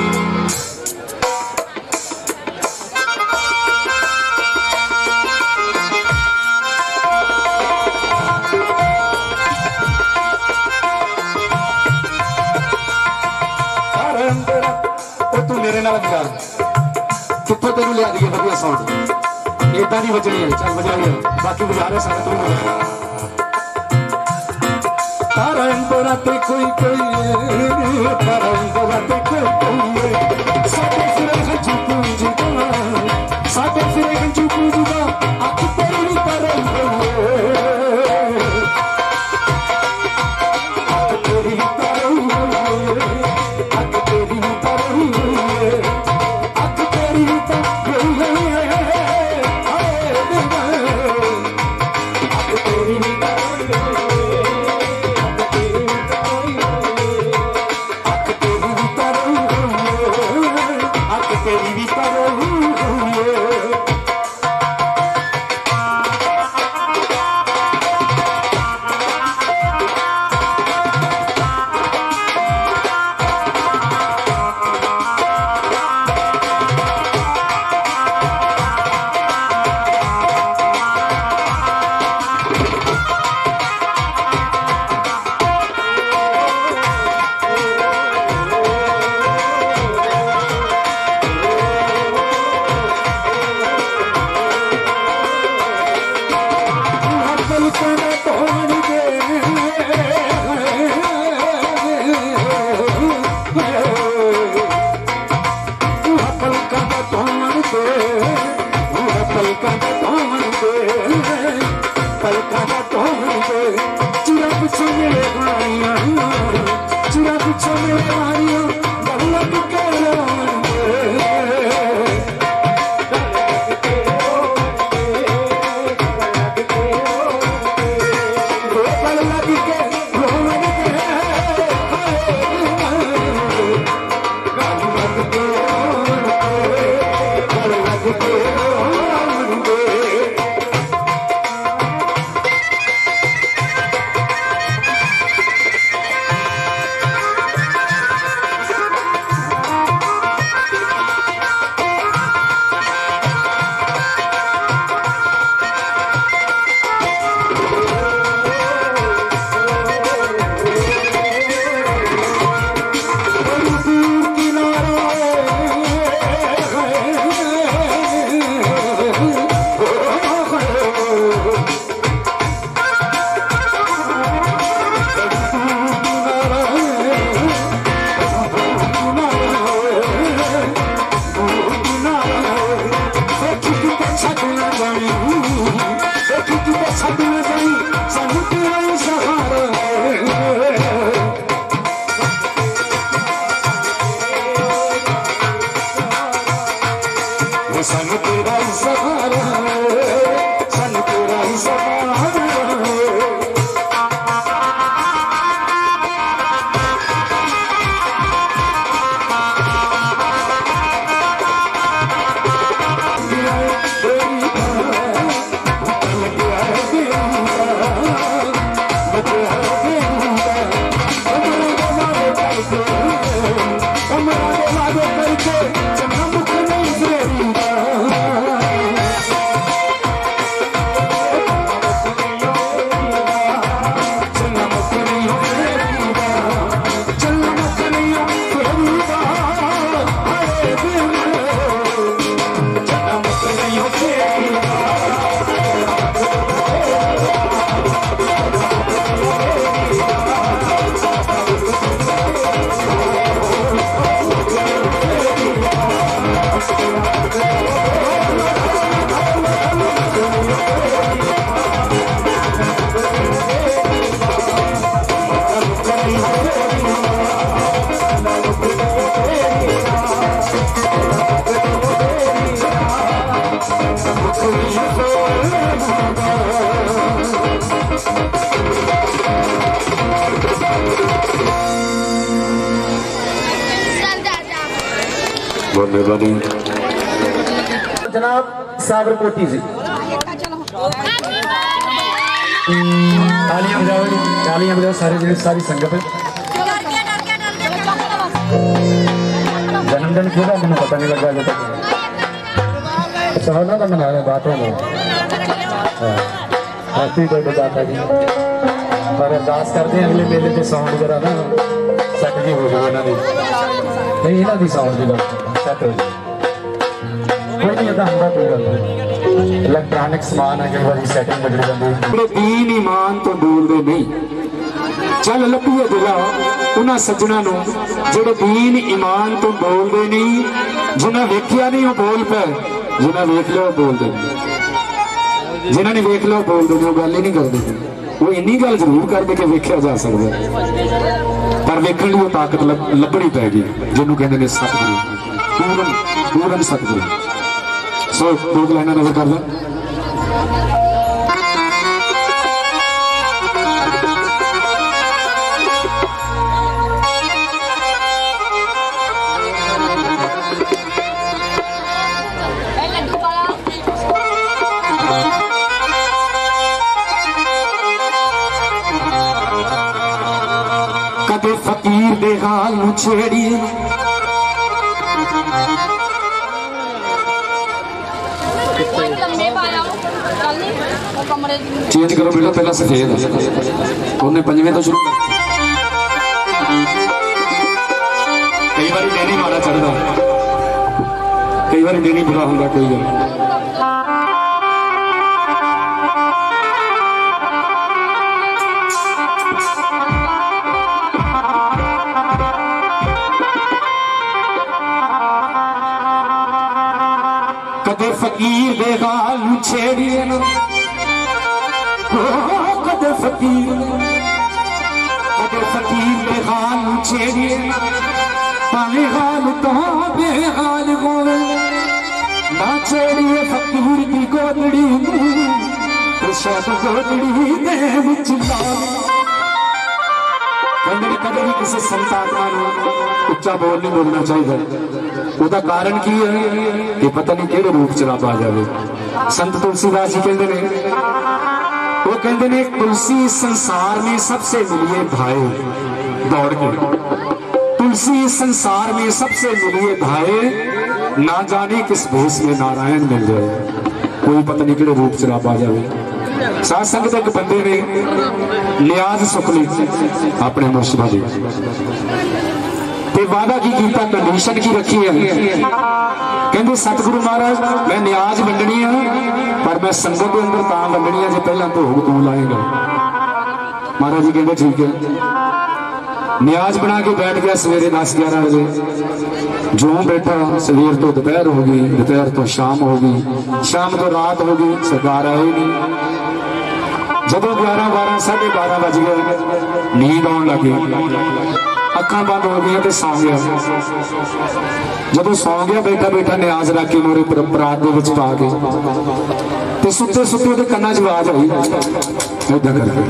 कितों तेन लिया दी वधिया साउंड इदा नहीं बजनी है चल बजा बाकी बजा रहे सारे तुम तारा अंबराते कोई कोई तारा अंबराते कोई कोई साडे फिरे हंजू पूंजदा साडे फिरे हंजू पूंजदा अख तेरी तरह मेहरबानी। जनाब साबरकोटी जी तालियां बजाओ जी, तालियां बजाओ सारे जी, सारी संगत। जन्मदिन किहदा मैनूं पता नहीं लगा अजे तक। सोना का मना रहे बात है हैप्पी बर्थडे दाता जी। और अरदास करते हैं अगले मेले के साउंड जरा ना सैट जी हो जाए इन्हों की, नहीं इन्हों की साउंड की सैट हो जाए। कोई नहीं अदा ਹੁੰਦਾ कोई गल नहीं, इलैक्ट्रॉनिक समान है कई बार सैटिंग बिगड़ जाती है। दीन ईमान तो बोलते नहीं, चल लभीए दिला उन्हां सज्जणा नूं ਜਿਹੜੇ दीन ईमान तो बोलते नहीं, जिन्हें वेखिया नहीं वो बोल पे, जिन्हें वेख लिया बोलते नहीं, जिन्होंने वेख लिया बोलते नहीं, वो गल ही नहीं करते। वो इन्नी गल जरूर करते कि वेख्या जा सकता, पर वेखण लई ताकत लभणी पै गई, जिन्होंने कहते हैं सतगुरु, पूर्ण पूर्ण सतगुरु। सो दो लाइना नजर कर लो। कदे फकीर दे हाल नूं छेड़ी, चेंज करो बेटा, पहला सफेद उन्हें पंजवें तो शुरू कर। कई बार डेनी माड़ा चढ़ता, कई बार डेनी बुरा होंगे, कोई गल कदे फकीर दे गाल छेड़िए ना, कदे फकीर दे गाल छेड़िए ना, पावे हाल तो बेहाल होवे ना, छेड़िए फकीर की गोदड़ी तो शायद गोदड़ी दे विच लाल। कभी भी किसी संत आत्मा को उच्चा बोल नहीं बोलना चाहिए। उसका कारण की है कि पता नहीं केड़े रूप च रब आ जाए। संत तुलसीदास जी कहते हैं, वो कहते हैं तुलसी संसार में सबसे मिलिए भाई दौड़ के, तुलसी संसार में सबसे मिलिए भाई, ना जाने किस भेष में नारायण मिल जाए। कोई पता नहीं केड़े रूप च रब आ जाए। साध संगत एक बंदे ने नियाज सुख ली अपने मुर्शिदा जी, वादा की कीता, कंडीशन की रखी है। कहते सतगुरु महाराज मैं नियाज वंडनी है, पर मैं संगत के अंदर तां वंडनी है जो पहला भोग तू लाएगा। महाराज जी कहते ठीक है। नियाज बना के बैठ गया सवेरे 10-11 बजे, जो बैठा सवेर तो दोपहर हो गई, दोपहर तो शाम हो गई, शाम तो रात हो गई, सरकार आए नहीं। जब 11-12 12:30 बज गए, नींद आने लगी, अखा बंद हो गई तो सौ गया। जब सौ गया बैठा बैठा नियाज रख के मोरे परात पा के सुते सुते कन्ना च आवाज आई इदा करके,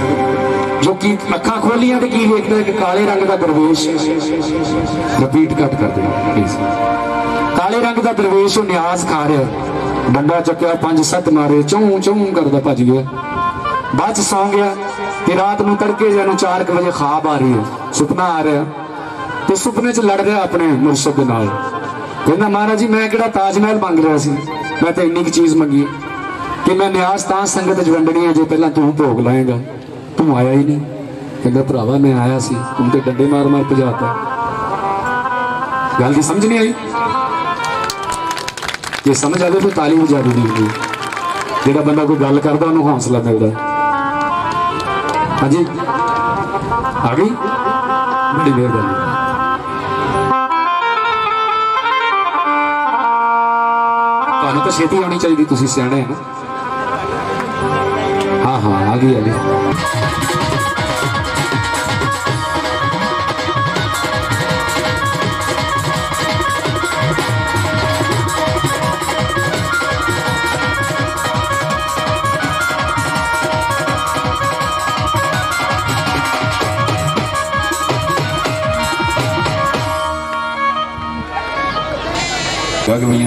जो कि अखा खोलिया तो की देखते कि काले रंग का दरवेश, रिपीट कट कर दे प्लीज, काले रंग का दरवेश नियाज खा रहा, डंडा चुकया 5-7 मारे, चौं चौं करता भज गया। बाद सौ गया कि रात को तड़के जू 4 बजे ख्वाब आ रही है, सुपना आ रहा, तो सुपने च लड़ रहा अपने मुर्शद के नाल। कहना महाराज जी मैं किहड़ा ताजमहल मंग रहा सी, मैं तो इन्नी चीज मंगी कि मैं नियाज तां संगत च वंडनी है जो पहला तू भोग लाएगा, तू आया ही नहीं। कहता भरावा मैं आया सी, तुम तो डंडे मार मार भजाता। गल की समझ नहीं आई, जे समझ आए तो ताली बजा दी। जो बंदा कोई गल करता उन्होंने हौसला मिलता। हाँ जी आ गई, बड़ी मेहरबानी। तुहानू तो छेती आनी चाहिए, तुसीं सियाणे हैं। हाँ हाँ आ गई आ गई।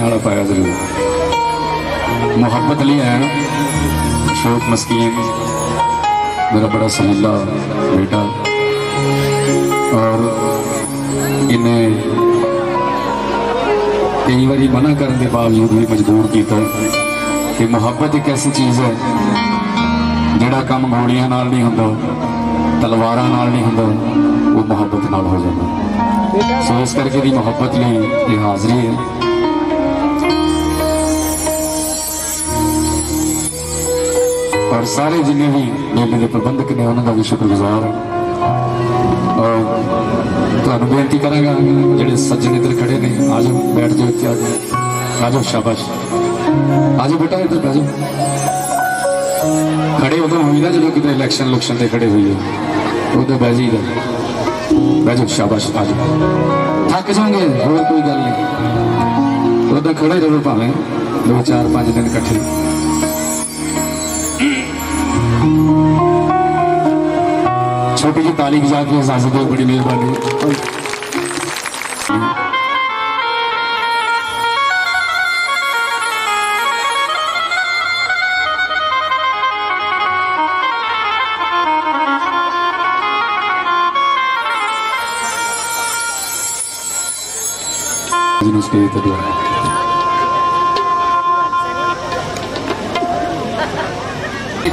नाल पाया जरूर। मुहब्बत लिए है अशोक मस्कीन मेरा बड़ा सलीला बेटा, और इन्हें कई बार मना करने के बावजूद भी मजबूर किया कि मुहब्बत एक ऐसी चीज़ है जिहड़ा काम गोलियां नाल नहीं हुंदा, तलवारां नाल नहीं हुंदा, वो मुहब्बत नाल हो जाता। सो इस करके भी मुहब्बत लिए ये हाज़री है। और सारे जिन्हें भी मेले के प्रबंधक ने उन्होंने भी शुक्रगुजार है। और तुहानू बेनती करांगा जिहड़े सज्जन इधर खड़े ने, आ जाओ बैठ जाओ, इत्थे आ जाओ, शाबाश आ जाओ बेटा, इधर आ जाओ। खड़े उदों हुई ना जो कितने इलैक्शन लुक्शन से खड़े हुई है, उदों बह जाइए, बह जाओ, शाबाश आ जाओ। थक जाओगे होर कोई गल नहीं, उदों खड़े रहो भावें 2 4 5 दिन इकट्ठे। छोटी जी ताली बजा के इजाजत दो, बड़ी मेहरबानी।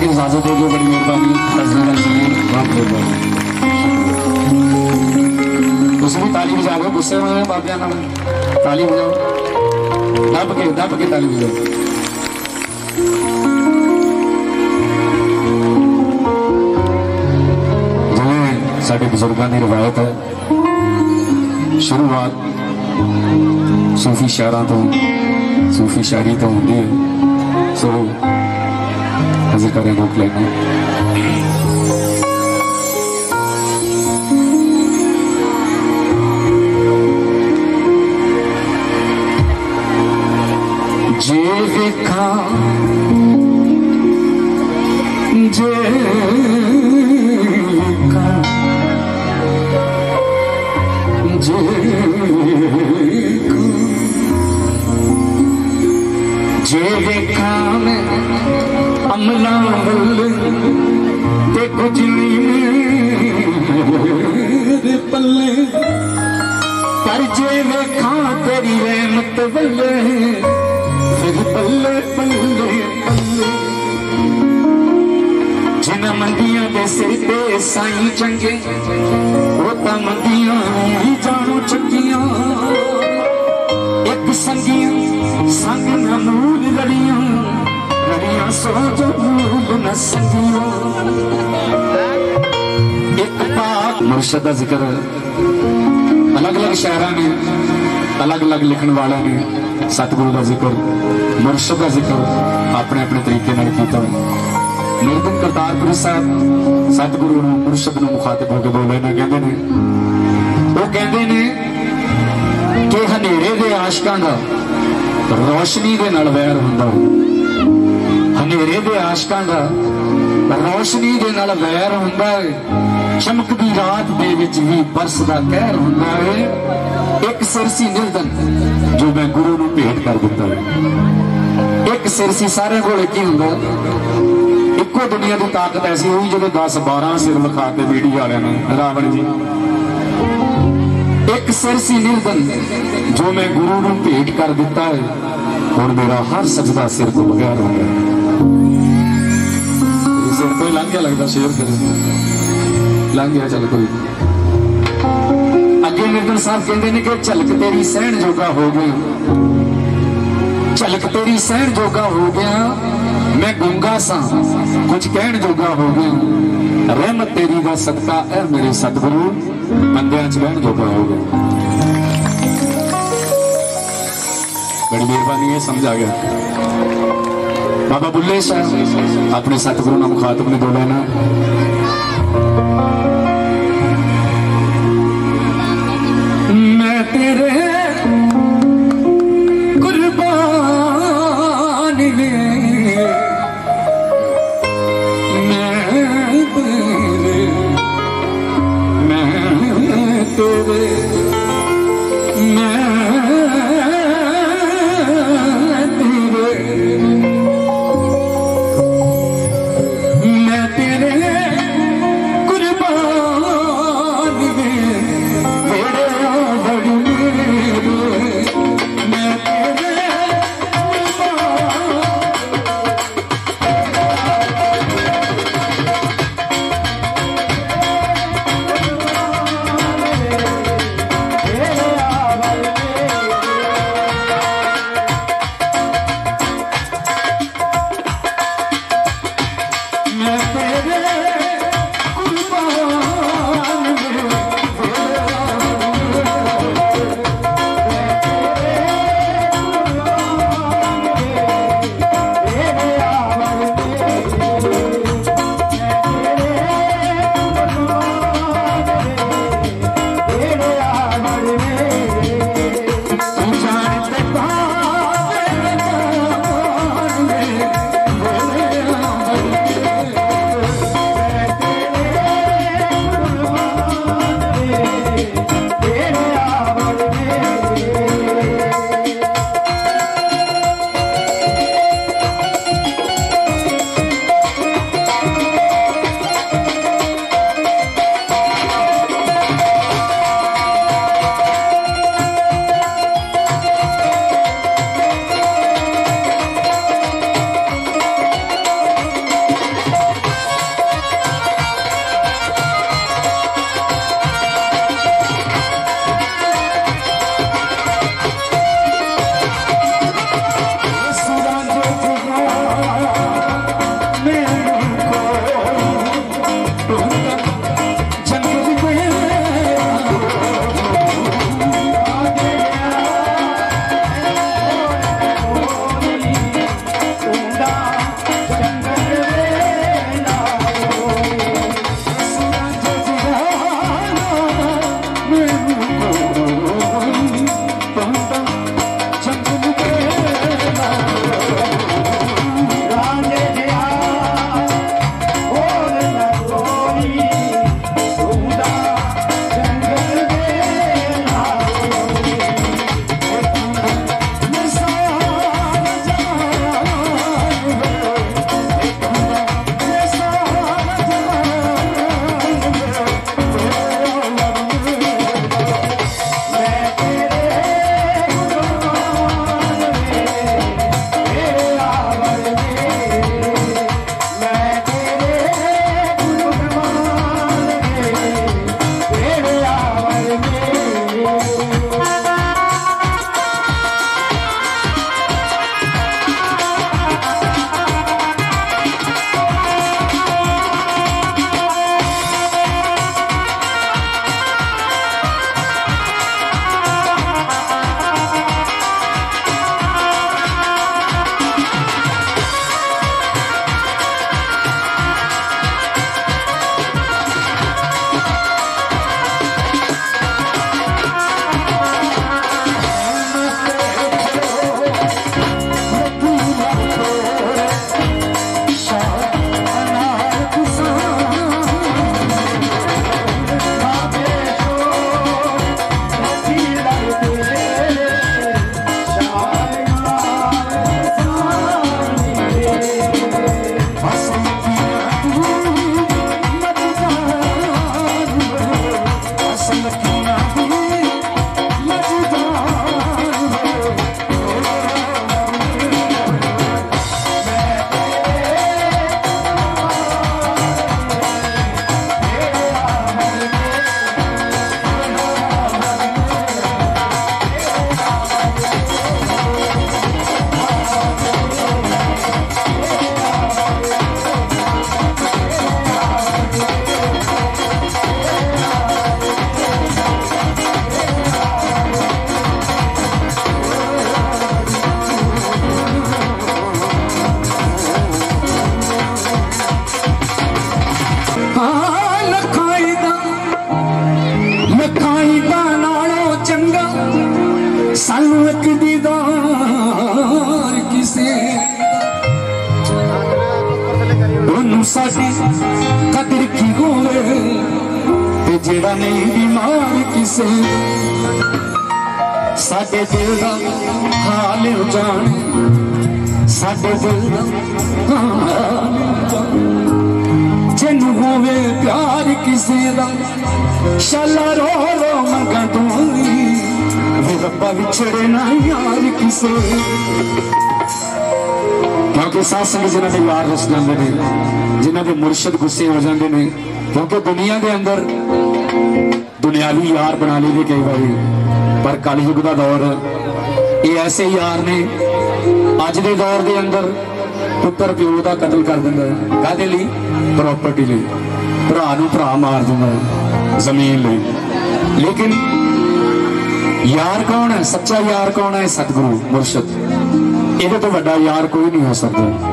इजाजत दो, बड़ी मेहरबानी। उसमें ताली बजा दो, गुस्से में बाबिया ना ताली बजाओ, दब के ताली बजाओ। जिवें साडे बुजुर्गों की रिवायत है, शुरुआत सूफी शायरां तो, सूफी शायरी तो होंदी है। सो हाजिर करें रोक लेना। जे देखा जे देखा जे जे देखा मैं अमला वल ते कुछ मेरे पल्ले, पर जे देखा तेरी रहमत वल्ले, फिर पल्ले पल्ले पल्ले। जिन्हां मंदियां दे सिर ते साईं चंगे, वो तां मंदियां ही जानो चंगियां। एक संगियां संग नमूल लड़ियां, लड़ियां सो जो मूल न संगियां। एक पाक मुर्शद दा जिक्र अलग अलग शायरां ने, अलग अलग लिखण वालों ने सतगुरु का जिक्र, मुर्शद का जिक्र अपने अपने तरीके नाल कीता। निर्धन करतारपुर साहब सतगुरु मुर्शद नूं मुखातिब होकर बोले ना, कहते ने कि हनेरे दे आशिकां दा रोशनी दे नाल वैर हुंदा है। हनेरे दे आशिकां दा रोशनी दे नाल वैर हुंदा है। चमकदी रात दे विच भी बरसदा कहर हुंदा है। एक सिरसी निर्धन जो मैं गुरु नूं भेंट कर दिता है। एक सिरसी सारे कोल की हुंदा, इक्को दुनिया की ताकत ऐसी हुई जो 10-12 सिर लिखा के मीडिया वाले ने, रावण जी। एक सिरसी निर्धन जो मैं गुरु नूं भेंट कर दिता है, और मेरा हर सजदा सिर को बगैर हो गया। सिर तो लंघ गया लगता, शेर फिर लंघ गया, चल कोई। अगे निर्धन साहब कहते हैं कि झलक तेरी सहन जोगा हो गया, झलक तेरी सहन जोगा हो गया। मैं गूंगा सा कुछ कहन जोगा हो गया। रहमत तेरी दा सदका है मेरे सतगुरु, बंदियां च बहन जोगा हो गया। बड़ी मेहरबानी है, समझ आ गया। बाबा बुल्ले साहब अपने सतगुरु ना मुखातब ने बोला ना, मैं तेरे कुर्बान में, मैं तेरे साडी कदर की होवे ते जेड़ा नहीं बीमार किसे साडे दिल दा हाल जाने साडे दिल दा जिन्नू होवे प्यार किसे दा शाला रो रो मंगा दूंगी वे रब्बा विछड़े ना यार किसे क्योंकि साथ संग जिन्हों के यार रस जाते हैं जिन्हों के मुर्शद गुस्से हो जाते हैं क्योंकि दुनिया के अंदर दुनियावी यार बना लिए कई बार पर कलयुग का दौर ये ऐसे यार ने अज के दौर के अंदर पुत्र प्यो का कतल कर देंगे काहदे लई प्रॉपर्टी लई भरा नूं भरा मार देंगे जमीन लई लेकिन यार कौन है सच्चा यार कौन है सतगुरु मुर्शद ये तो बड़ा यार कोई नहीं हो सकता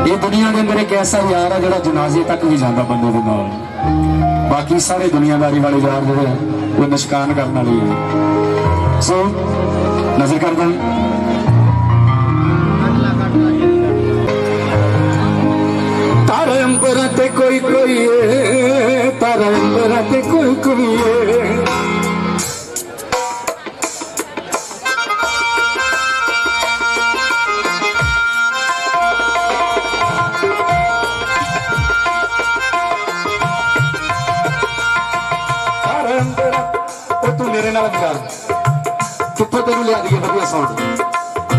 ये दुनिया के अंदर एक ऐसा यार है जो जनाजे तक भी जाता बंदे के नाल बाकी सारे दुनियादारी वाले यार जो है वो निष्कान करने वाले हैं सो नजर कर दें तारे अंबर ते कोई कोई तारे अंबर ते कोई कोई कितों तेन लिया दी वधिया साउंड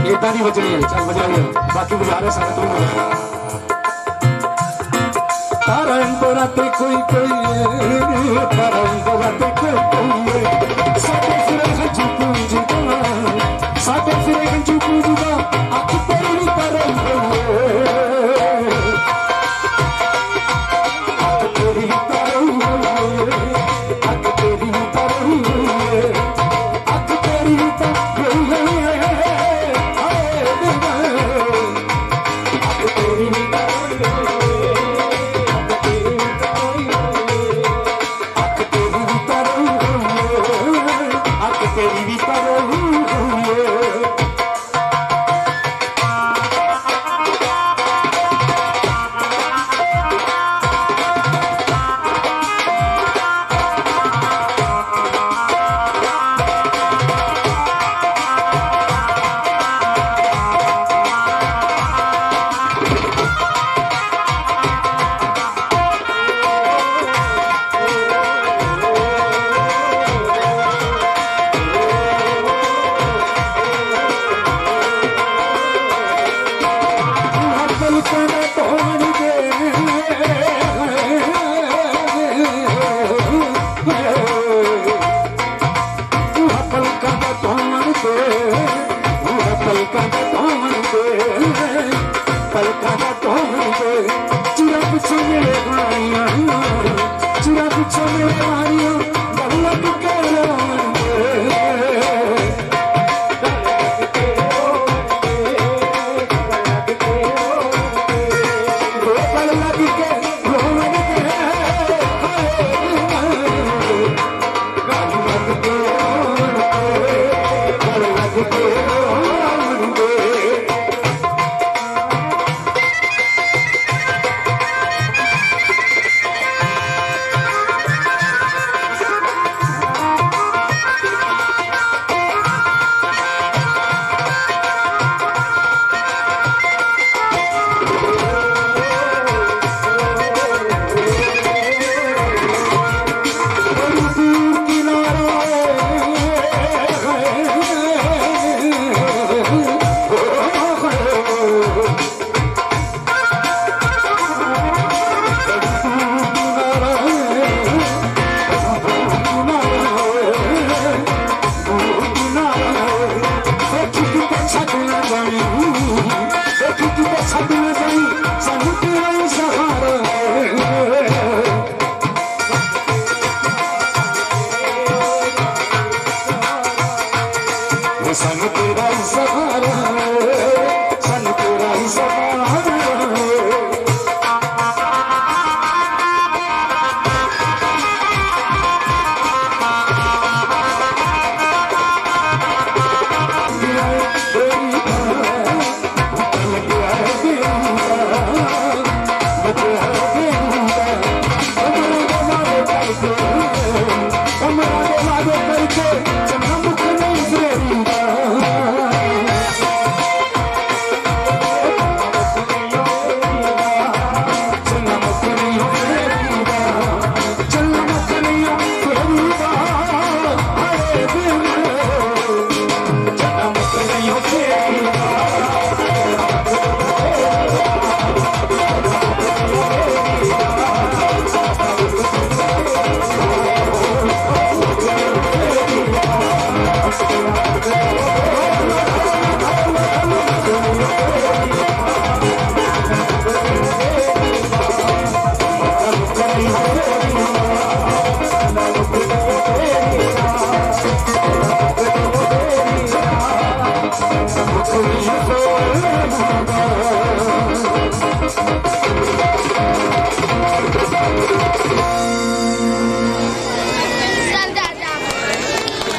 इदा नहीं बजनी है चल बजा बाकी बजा रहे सारे तुम तारा अंबराते कोई कोई तारा अंबराते कोई कोई साडे फिरे हंजू पूंजदा साडे फिरे हंजू पूंजदा अख तेरी तरह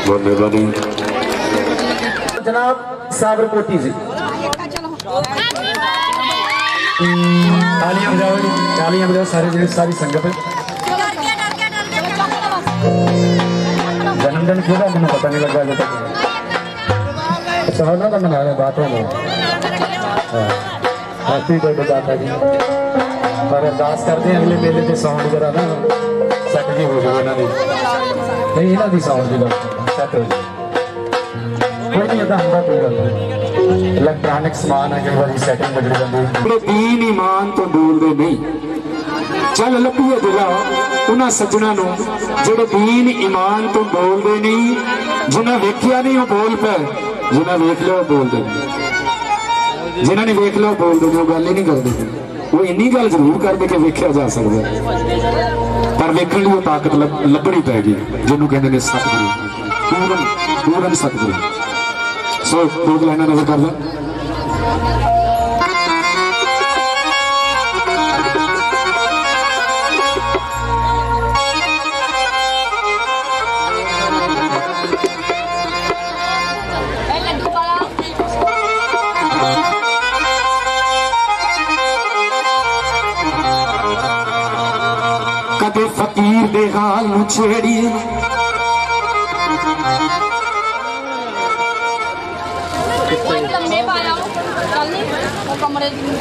बहुत मेहरबानी। जनाब साबरकोटी जी तालियां बजाओ जी, तालियां बजाओ सारे जी, सारी संगत। जन्मदिन किहदा मैनूं पता नहीं लगा अजे तक। सोना का मना रहे बात है हैप्पी बर्थडे दाता जी। और अरदास करते हैं अगले मेले के साउंड जरा ना सैट जी हो जाए इन्हों की, नहीं इन्हों की साउंड की सैट हो जाए। कोई नहीं अदा होंगे, कोई गल नहीं, इलैक्ट्रॉनिक समान है कई बार सैटिंग बिगड़ जाती है। दीन ईमान तो बोलते नहीं, चल लभीए दिला उन्होंने सज्जना जेडे दीन ईमान तो बोलते नहीं, जिन्हें वेख्या नहीं वो बोल पे, जिन्हें वेख लिया बोलते नहीं, जिन्होंने वेख लिया बोलते नहीं, वो गल ही नहीं करते। वो इन्नी गल जरूर करते कि वेख्या जा सकता, पर वेखण लई ताकत लभनी पैगी, जिन्होंने कहते हैं सतगुरु, पूर्ण पूर्ण सतगुरु। सो दो लाइना नजर कर लो। कदे फकीर दे हाल नूं छेड़ी,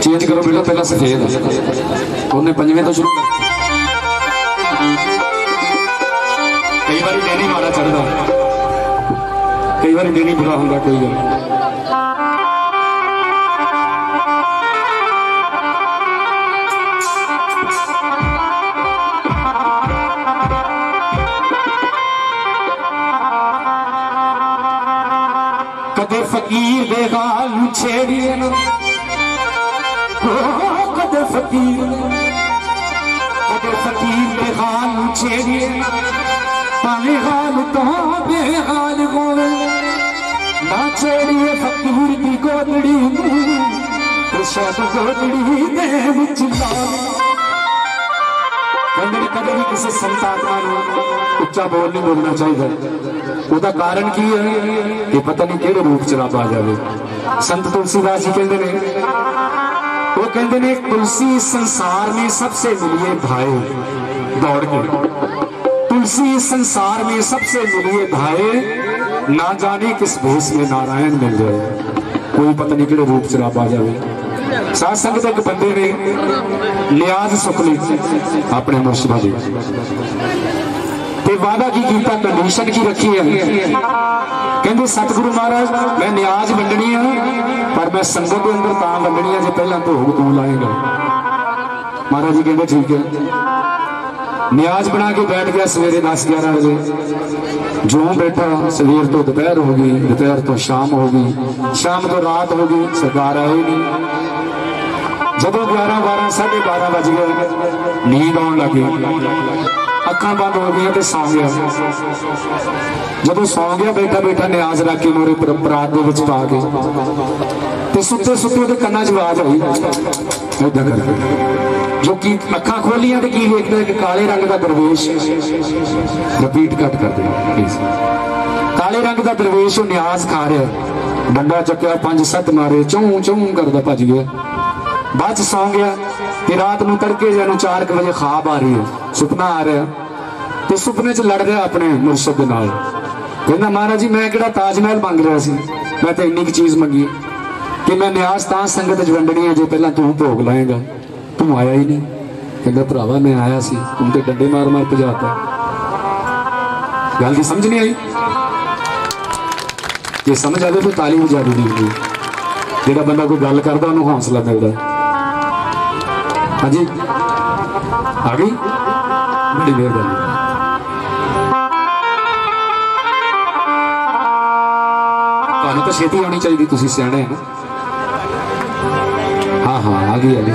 चेंज करो बेटा, पहला सफेद उन्हें पंजवें तो शुरू कर। कई बार डेनी माड़ा चढ़ता, कई बार डेनी बुरा होंगे, कोई गल कदे फकीर दे हाल नूं छेड़िए ना, कदे फकीर दे हाल नूं छेड़िए ना, भावें हाल तो बेहाल होवे ना, छेड़िए फकीर दी गोदड़ी तो शायद गोदड़ी दे विच लावे। कदे भी किसी संत आत्मा नूं उच्चा बोल नहीं बोलना चाहिए। उसका कारण की है कि पता नहीं किहड़े रूप च रब आ जाए। संत तुलसीदास जी कहते हैं, वो कहते हैं तुलसी संसार में सबसे मिलिए भाई, दौड़ के तुलसी संसार में सबसे मिलिए भाई, ना जाने किस भेष में नारायण मिल जाए। कोई पता नहीं किहड़े रूप च रब आ जाए। साध संगत एक बंदे ने नियाज सुख ली अपने मुर्शिदा जी, वादा की कीता, कंडीशन की रखी है, कहते सतगुरु महाराज मैं न्याज वंडनी है, पर मैं संगत के अंदर तां वंडनी है जो पहला भोग तू लाएगा। महाराज जी कहते ठीक है। न्याज बना के बैठ गया सवेरे 10-11 बजे, जो बैठा सवेर तो दोपहर हो गई, दोपहर तो शाम हो गई, शाम तो रात हो गई, सरकार आए नहीं। जब 11-12 12:30 बज गए, नींद आने लगी, अखा बंद हो गई तो सौ गया। जब सौ गया बैठा बैठा न्याज रख के मोरे परात पा के सुते सुते कन्ना च आवाज आई इदा करके, जो कि अखा खोलिया तो की देखते कि काले रंग का दरवेश, रिपीट कट कर दे प्लीज, काले रंग का दरवेश न्याज खा रहा, डंडा चुकया 5-7 मारे, चूं चूं करता भज गया। बाद सौ गया कि रात को तड़के जू 4 बजे ख्वाब आ रही है, सुपना आ रहा, तो सुपने च लड़ रहा अपने मुर्शद के नाल, कहना महाराज जी मैं किहड़ा ताजमहल मंग रहा सी, मैं तो इन्नी चीज मंगी कि मैं न्याज तां संगत च वंडनी है जो पहला तू भोग लाएगा, तू आया ही नहीं। कहता भरावा मैं आया सी, तुम तो डंडे मार मार भजाता। गल की समझ नहीं आई, जे समझ आए तो ताली बजा दी होगी। जो बंदा कोई गल करता उन्होंने हौसला मिलता। हाँ जी आ गई, बड़ी मेहरबानी। तो छेती आनी चाहिए, तुम सियाने हैं। हाँ हाँ आ गई आ गई।